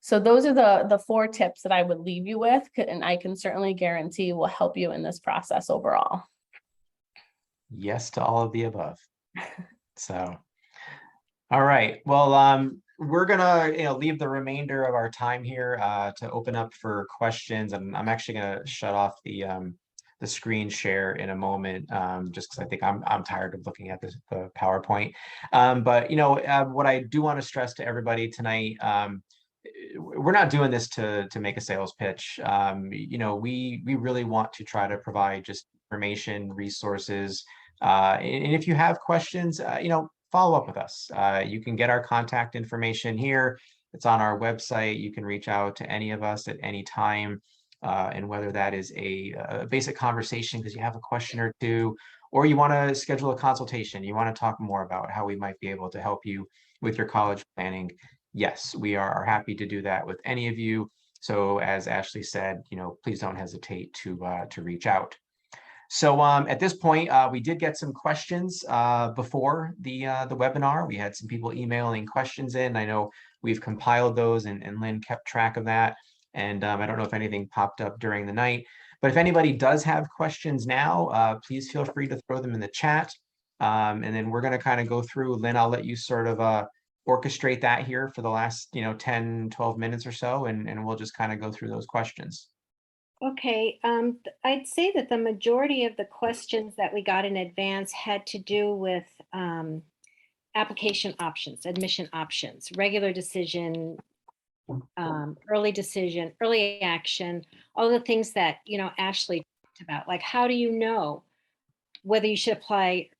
So those are the 4 tips that I would leave you with, and I can certainly guarantee will help you in this process overall. Yes to all of the above. So, all right. Well, we're gonna leave the remainder of our time here to open up for questions, and I'm actually gonna shut off the screen share in a moment, just because I think I'm tired of looking at the PowerPoint. But what I do want to stress to everybody tonight, we're not doing this to make a sales pitch. We really want to try to provide just information, resources, and if you have questions, follow up with us. You can get our contact information here. It's on our website. You can reach out to any of us at any time. And whether that is a basic conversation because you have a question or two, or you want to schedule a consultation, you want to talk more about how we might be able to help you with your college planning. Yes, we are happy to do that with any of you. So as Ashley said, please don't hesitate to reach out. So at this point, we did get some questions before the webinar. We had some people emailing questions in. I know we've compiled those, and Lynn kept track of that. And I don't know if anything popped up during the night, but if anybody does have questions now, please feel free to throw them in the chat. And then we're going to kind of go through. Lynn, I'll let you sort of orchestrate that here for the last 10, 12 minutes or so, and we'll just kind of go through those questions. Okay, I'd say that the majority of the questions that we got in advance had to do with application options, admission options, regular decision, early decision, early action, all the things that, Ashley talked about, like how do you know whether you should apply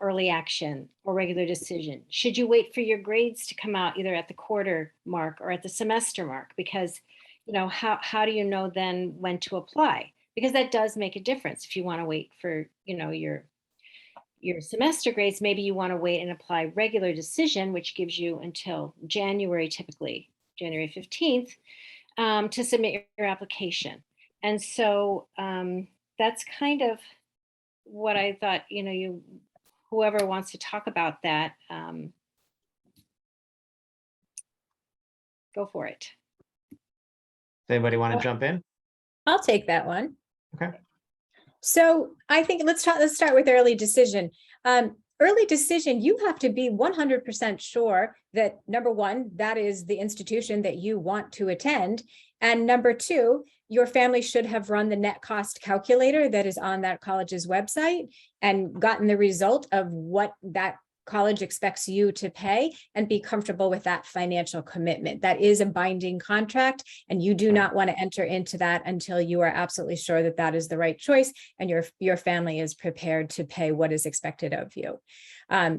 early action or regular decision? Should you wait for your grades to come out either at the quarter mark or at the semester mark? Because, how do you know then when to apply? Because that does make a difference. If you want to wait for, your semester grades, maybe you want to wait and apply regular decision, which gives you until January, typically January 15th, to submit your application. And so that's kind of what I thought, whoever wants to talk about that, go for it. Does anybody want to jump in? I'll take that one. Okay. So I think let's start with early decision. Early decision, you have to be 100% sure that, number one, that is the institution that you want to attend. And number two, your family should have run the net cost calculator that is on that college's website and gotten the result of what that college expects you to pay, and be comfortable with that financial commitment. That is a binding contract, and you do not want to enter into that until you are absolutely sure that that is the right choice and your family is prepared to pay what is expected of you.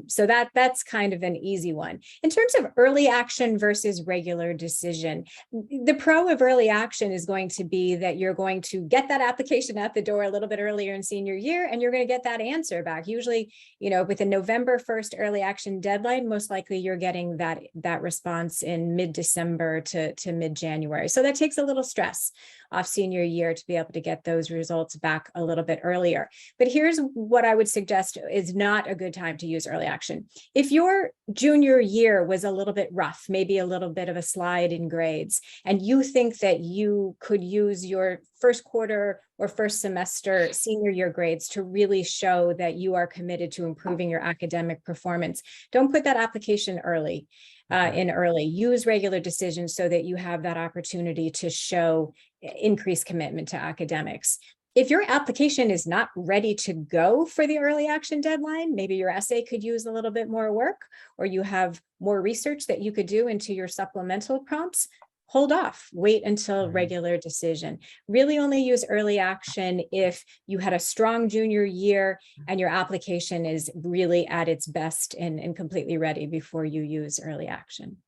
So that's kind of an easy one. In terms of early action versus regular decision, the pro of early action is going to be that you're going to get that application at the door a little bit earlier in senior year, and you're going to get that answer back. Usually, with a November 1st early action deadline, most likely you're getting that response in mid-December to mid-January. So that takes a little stress off senior year to be able to get those results back a little bit earlier. But here's what I would suggest is not a good time to use early action. If your junior year was a little bit rough, maybe a little bit of a slide in grades, and you think that you could use your first quarter or first semester senior year grades to really show that you are committed to improving your academic performance, don't put that application early. Use regular decisions so that you have that opportunity to show increased commitment to academics. If your application is not ready to go for the early action deadline, maybe your essay could use a little bit more work, or you have more research that you could do into your supplemental prompts, hold off, wait until regular decision. Really only use early action if you had a strong junior year and your application is really at its best and completely ready before you use early action.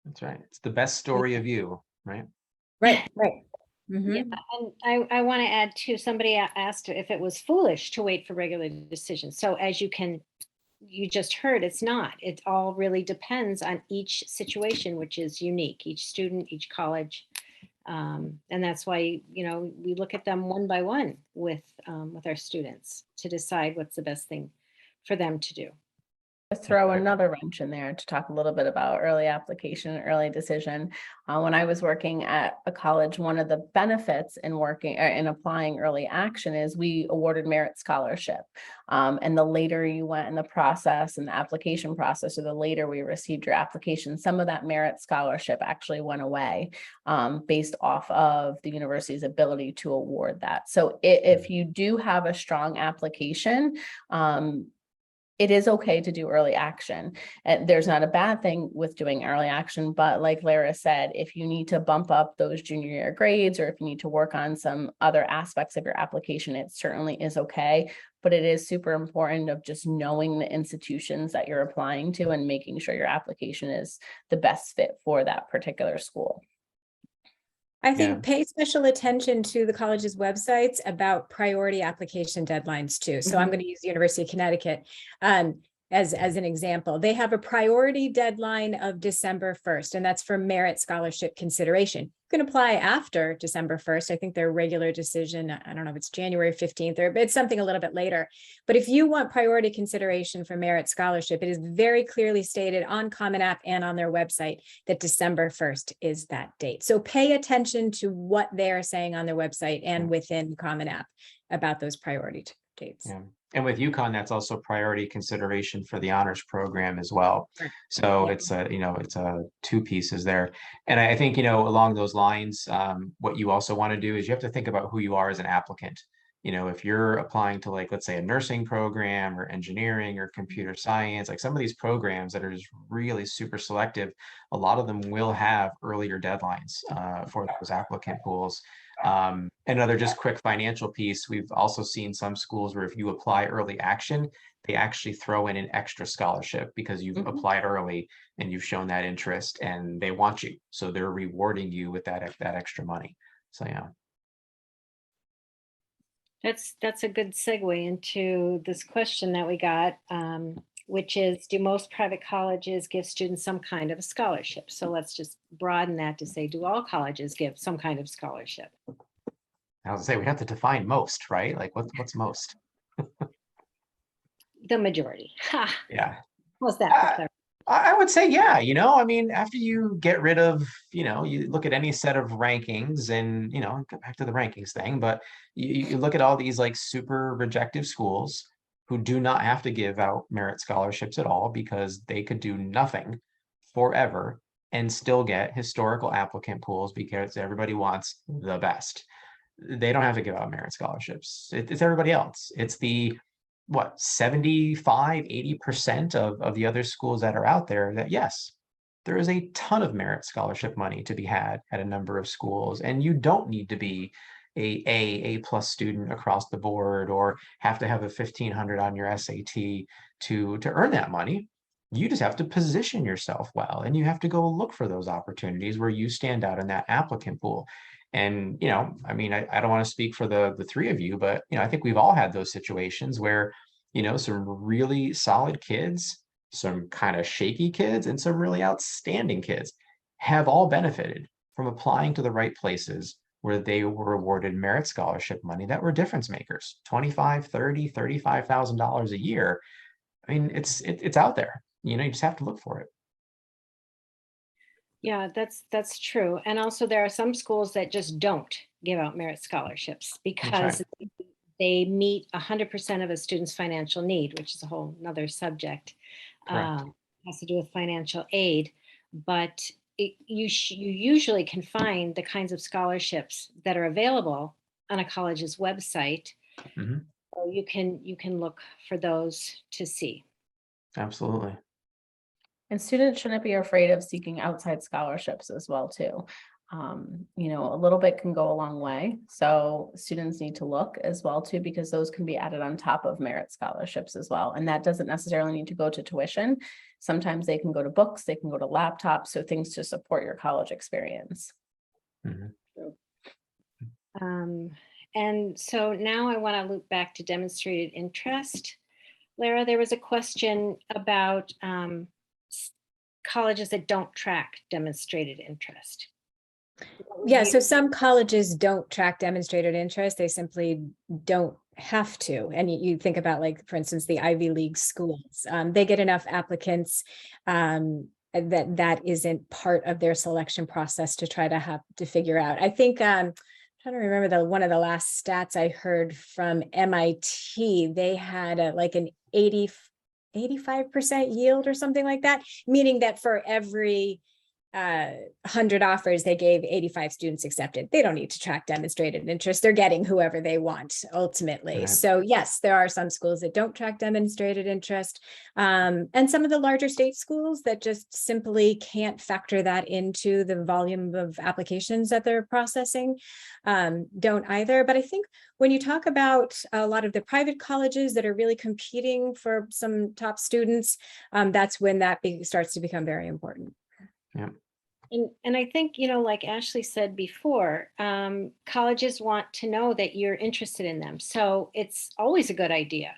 That's right. It's the best story of you, right? Right. Mm-hmm. Yeah, and I want to add too, somebody asked if it was foolish to wait for regular decisions. So as you just heard, it's not. It all really depends on each situation, which is unique, each student, each college. And that's why, we look at them one by one with our students to decide what's the best thing for them to do. Throw another wrench in there to talk a little bit about early application and early decision. When I was working at a college, one of the benefits in applying early action is we awarded merit scholarship. And the later you went in the process and the application process, or the later we received your application, some of that merit scholarship actually went away based off of the university's ability to award that. So if you do have a strong application, it is okay to do early action. There's not a bad thing with doing early action, but like Lara said, if you need to bump up those junior year grades, or if you need to work on some other aspects of your application, it certainly is okay. But it is super important of just knowing the institutions that you're applying to and making sure your application is the best fit for that particular school. I think pay special attention to the college's websites about priority application deadlines too. So I'm going to use the University of Connecticut as an example. They have a priority deadline of December 1st, and that's for merit scholarship consideration. You can apply after December 1st. I think their regular decision, I don't know if it's January 15th or it's something a little bit later. But if you want priority consideration for merit scholarship, it is very clearly stated on Common App and on their website that December 1st is that date. So pay attention to what they're saying on their website and within Common App about those priority dates. Yeah. And with UConn, that's also priority consideration for the honors program as well. So it's a two pieces there. And I think, along those lines, what you also want to do is you have to think about who you are as an applicant. if you're applying to, like, let's say a nursing program or engineering or computer science, like some of these programs that are just really super selective, a lot of them will have earlier deadlines for those applicant pools. Another just quick financial piece, we've also seen some schools where if you apply early action, they actually throw in an extra scholarship because you've applied early and you've shown that interest and they want you. So they're rewarding you with that extra money. So yeah. That's a good segue into this question that we got, which is, do most private colleges give students some kind of a scholarship? So let's just broaden that to say, do all colleges give some kind of scholarship? I was gonna say, we have to define most, right? Like what's most? The majority. Ha! Yeah. How's that for clarity? I would say, yeah, I mean, after you get rid of, you look at any set of rankings and, go back to the rankings thing, but you look at all these like super rejective schools who do not have to give out merit scholarships at all because they could do nothing forever and still get historical applicant pools because everybody wants the best. They don't have to give out merit scholarships. It's everybody else. It's the what 75-80% of the other schools that are out there that, yes, there is a ton of merit scholarship money to be had at a number of schools, and you don't need to be a plus student across the board or have to have a 1500 on your SAT to earn that money. You just have to position yourself well, and you have to go look for those opportunities where you stand out in that applicant pool. And, I mean, I don't want to speak for the three of you, but, I think we've all had those situations where, some really solid kids, some kind of shaky kids, and some really outstanding kids have all benefited from applying to the right places where they were awarded merit scholarship money that were difference makers, $25,000, $30,000, $35,000 a year. I mean, it's out there, you just have to look for it. Yeah, that's true. And also there are some schools that just don't give out merit scholarships because they meet 100% of a student's financial need, which is a whole nother subject. Has to do with financial aid, but you usually can find the kinds of scholarships that are available on a college's website. So you can look for those to see. Absolutely. And students shouldn't be afraid of seeking outside scholarships as well, too. A little bit can go a long way. So students need to look as well, too, because those can be added on top of merit scholarships as well. And that doesn't necessarily need to go to tuition. Sometimes they can go to books, they can go to laptops, so things to support your college experience. And so now I want to loop back to demonstrated interest. Lara, there was a question about colleges that don't track demonstrated interest. Yeah, so some colleges don't track demonstrated interest. They simply don't have to. And you think about, like, for instance, the Ivy League schools. They get enough applicants that isn't part of their selection process to try to have to figure out. I think I'm trying to remember one of the last stats I heard from MIT. They had like an 85% yield or something like that, meaning that for every 100 offers, they gave 85 students accepted. They don't need to track demonstrated interest. They're getting whoever they want ultimately. Right. So yes, there are some schools that don't track demonstrated interest, and some of the larger state schools that just simply can't factor that into the volume of applications that they're processing, don't either. But I think when you talk about a lot of the private colleges that are really competing for some top students, that's when that starts to become very important. Yeah. And I think, like Ashley said before, colleges want to know that you're interested in them. So it's always a good idea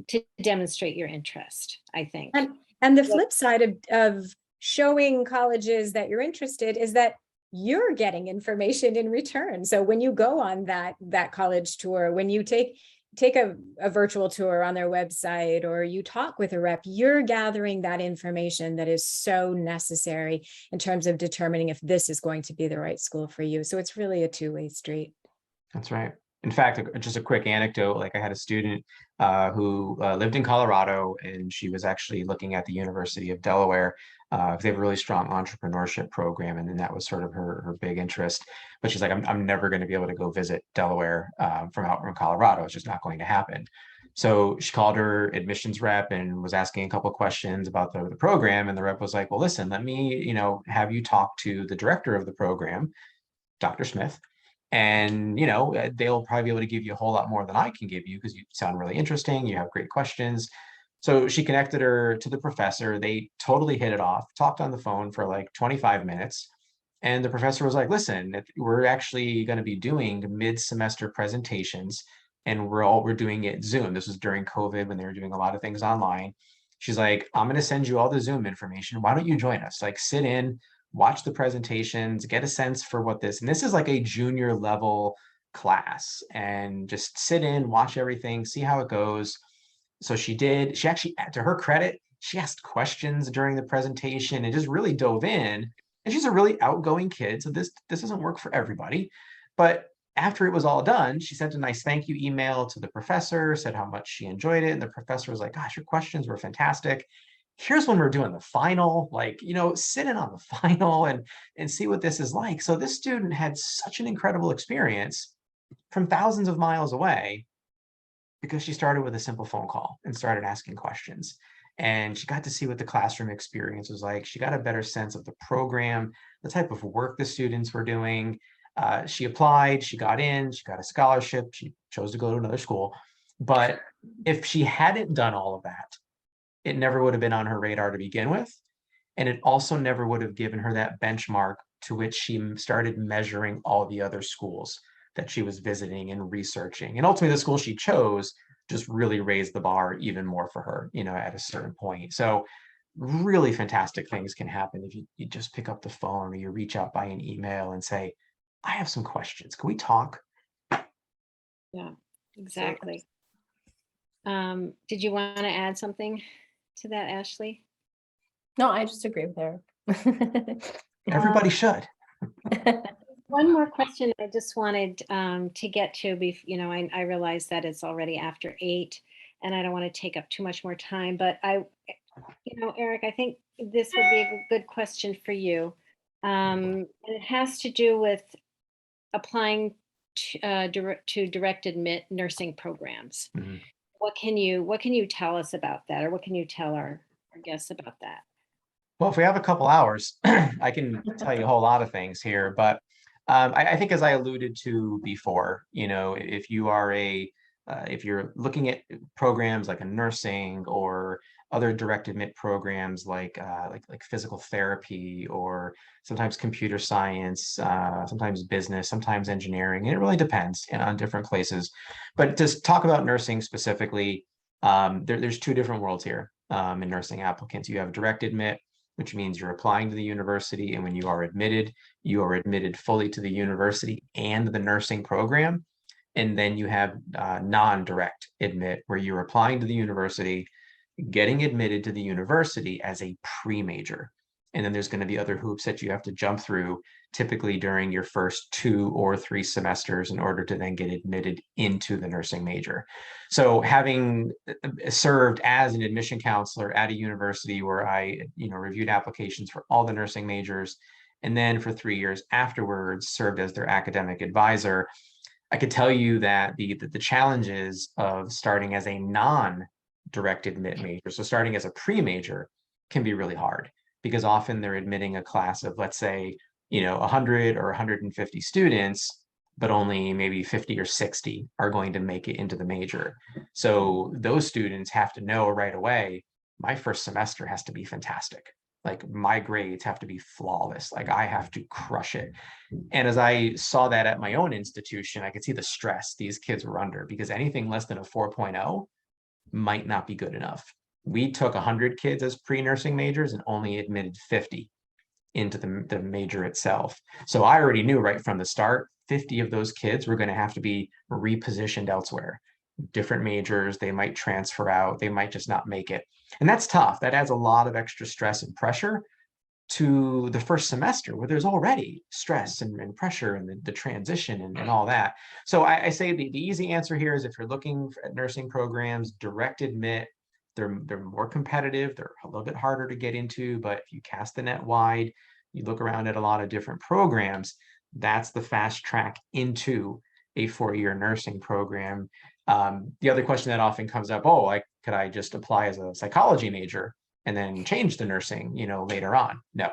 to demonstrate your interest, I think. And the flip side of showing colleges that you're interested is that you're getting information in return. So when you go on that college tour, when you take a virtual tour on their website, or you talk with a rep, you're gathering that information that is so necessary in terms of determining if this is going to be the right school for you. So it's really a two-way street. That's right. In fact, just a quick anecdote, like I had a student who lived in Colorado, and she was actually looking at the University of Delaware. because they have a really strong entrepreneurship program, and then that was sort of her big interest. But she's like, I'm never going to be able to go visit Delaware from out from Colorado. It's just not going to happen. So she called her admissions rep and was asking a couple of questions about the program, and the rep was like, well, listen, let me, have you talk to the director of the program, Dr. Smith, and they'll probably be able to give you a whole lot more than I can give you because you sound really interesting, you have great questions. So she connected her to the professor. They totally hit it off, talked on the phone for like 25 minutes. And the professor was like, listen, we're actually going to be doing mid-semester presentations, and we're doing it Zoom. This was during COVID when they were doing a lot of things online. She's like, I'm going to send you all the Zoom information. Why don't you join us? Like, sit in, watch the presentations, get a sense for what this, and this is like a junior level class, and just sit in, watch everything, see how it goes. So she did. She actually, to her credit, she asked questions during the presentation and just really dove in. And she's a really outgoing kid, so this doesn't work for everybody. But after it was all done, she sent a nice thank you email to the professor, said how much she enjoyed it. And the professor was like, gosh, your questions were fantastic. Here's when we're doing the final, like, sit in on the final and see what this is like. So this student had such an incredible experience from thousands of miles away because she started with a simple phone call and started asking questions. And she got to see what the classroom experience was like. She got a better sense of the program, the type of work the students were doing. She applied, she got in, she got a scholarship, she chose to go to another school. But if she hadn't done all of that, it never would have been on her radar to begin with. And it also never would have given her that benchmark to which she started measuring all the other schools that she was visiting and researching. And ultimately, the school she chose just really raised the bar even more for her, at a certain point. So really fantastic things can happen if you just pick up the phone or you reach out by an email and say, I have some questions. Can we talk? Yeah, exactly. Did you want to add something to that, Ashley? No, I just agree with her. Everybody should. One more question I just wanted to get to. I realize that it's already after 8, and I don't want to take up too much more time. But Eric, I think this would be a good question for you. And it has to do with applying to direct admit nursing programs. Mm-hmm. What can you tell us about that, or what can you tell our guests about that? Well, if we have a couple hours, I can tell you a whole lot of things here, but I think, as I alluded to before, if you are if you're looking at programs like a nursing or other direct admit programs like physical therapy, or sometimes computer science, sometimes business, sometimes engineering, and it really depends on different places. But to talk about nursing specifically, there's two different worlds here in nursing applicants. You have direct admit, which means you're applying to the university, and when you are admitted fully to the university and the nursing program. And then you have non-direct admit, where you're applying to the university, getting admitted to the university as a pre-major. And then there's going to be other hoops that you have to jump through, typically during your first 2 or 3 semesters, in order to then get admitted into the nursing major. So having served as an admission counselor at a university where I, reviewed applications for all the nursing majors, and then for 3 years afterwards served as their academic advisor, I could tell you that the challenges of starting as a non-direct admit major, so starting as a pre-major, can be really hard, because often they're admitting a class of, let's say, 100 or 150 students, but only maybe 50 or 60 are going to make it into the major. So those students have to know right away, my first semester has to be fantastic. Like, my grades have to be flawless. Like, I have to crush it. And as I saw that at my own institution, I could see the stress these kids were under, because anything less than a 4.0 might not be good enough. We took 100 kids as pre-nursing majors and only admitted 50 into the major itself. So I already knew right from the start, 50 of those kids were going to have to be repositioned elsewhere. Different majors, they might transfer out, they might just not make it. And that's tough. That adds a lot of extra stress and pressure to the first semester, where there's already stress and pressure and the transition and all that. So I say the easy answer here is, if you're looking at nursing programs, direct admit, they're more competitive. They're a little bit harder to get into, but if you cast the net wide, you look around at a lot of different programs, that's the fast track into a 4-year nursing program. The other question that often comes up, oh, could I just apply as a psychology major and then change the nursing, later on? No,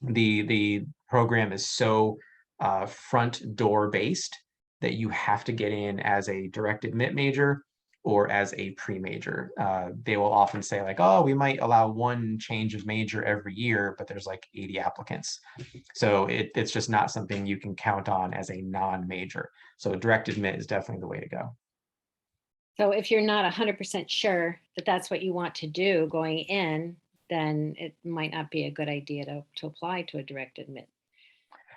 the program is so front door based that you have to get in as a direct admit major or as a pre-major. They will often say like, oh, we might allow one change of major every year, but there's like 80 applicants. So it's just not something you can count on as a non-major. So direct admit is definitely the way to go. So if you're not 100% sure that that's what you want to do going in, then it might not be a good idea to apply to a direct admit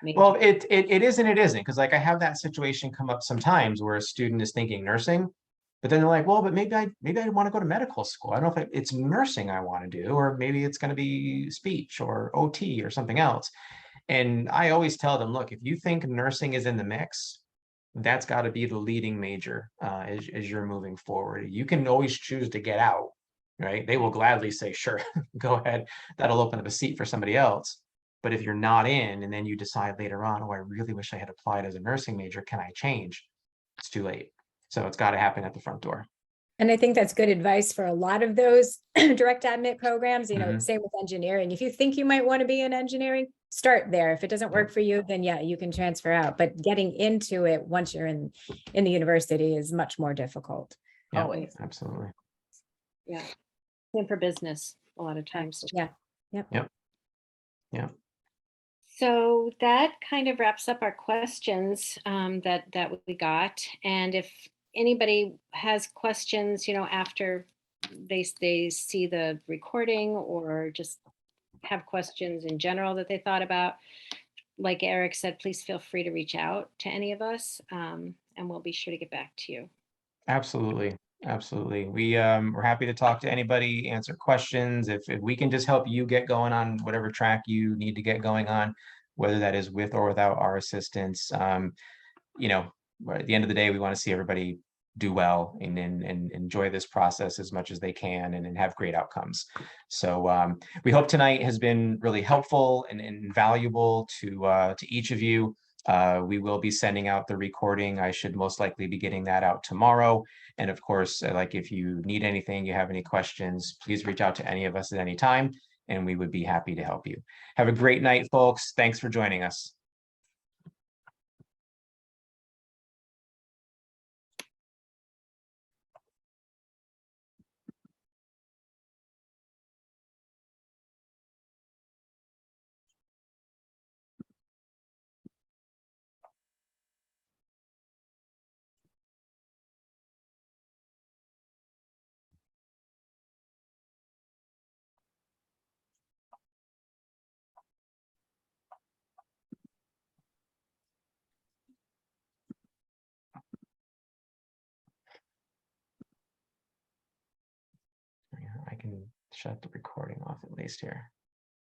major. Well, it is and it isn't, because like I have that situation come up sometimes where a student is thinking nursing, but then they're like, well, but maybe I want to go to medical school. I don't know if it's nursing I want to do, or maybe it's going to be speech or OT or something else. And I always tell them, look, if you think nursing is in the mix, that's got to be the leading major as you're moving forward. You can always choose to get out, right? They will gladly say, sure, go ahead. That'll open up a seat for somebody else. But if you're not in, and then you decide later on, oh, I really wish I had applied as a nursing major, can I change? It's too late. So it's got to happen at the front door. And I think that's good advice for a lot of those direct admit programs, Mhm. same with engineering. If you think you might want to be in engineering, start there. If it doesn't work for you, then yeah, you can transfer out. But getting into it once you're in the university is much more difficult. Yeah, Always. absolutely. Yeah. Same for business a lot of times. Yeah. Yep. Yep. Yeah. So that kind of wraps up our questions that we got. And if anybody has questions, after they see the recording or just have questions in general that they thought about, like Eric said, please feel free to reach out to any of us, and we'll be sure to get back to you. Absolutely. Absolutely. We're happy to talk to anybody, answer questions. If we can just help you get going on whatever track you need to get going on, whether that is with or without our assistance. At the end of the day, we want to see everybody do well and enjoy this process as much as they can and have great outcomes. So we hope tonight has been really helpful and valuable to each of you. We will be sending out the recording. I should most likely be getting that out tomorrow. And of course, like if you need anything, you have any questions, please reach out to any of us at any time, and we would be happy to help you. Have a great night, folks. Thanks for joining us. I can shut the recording off at least here.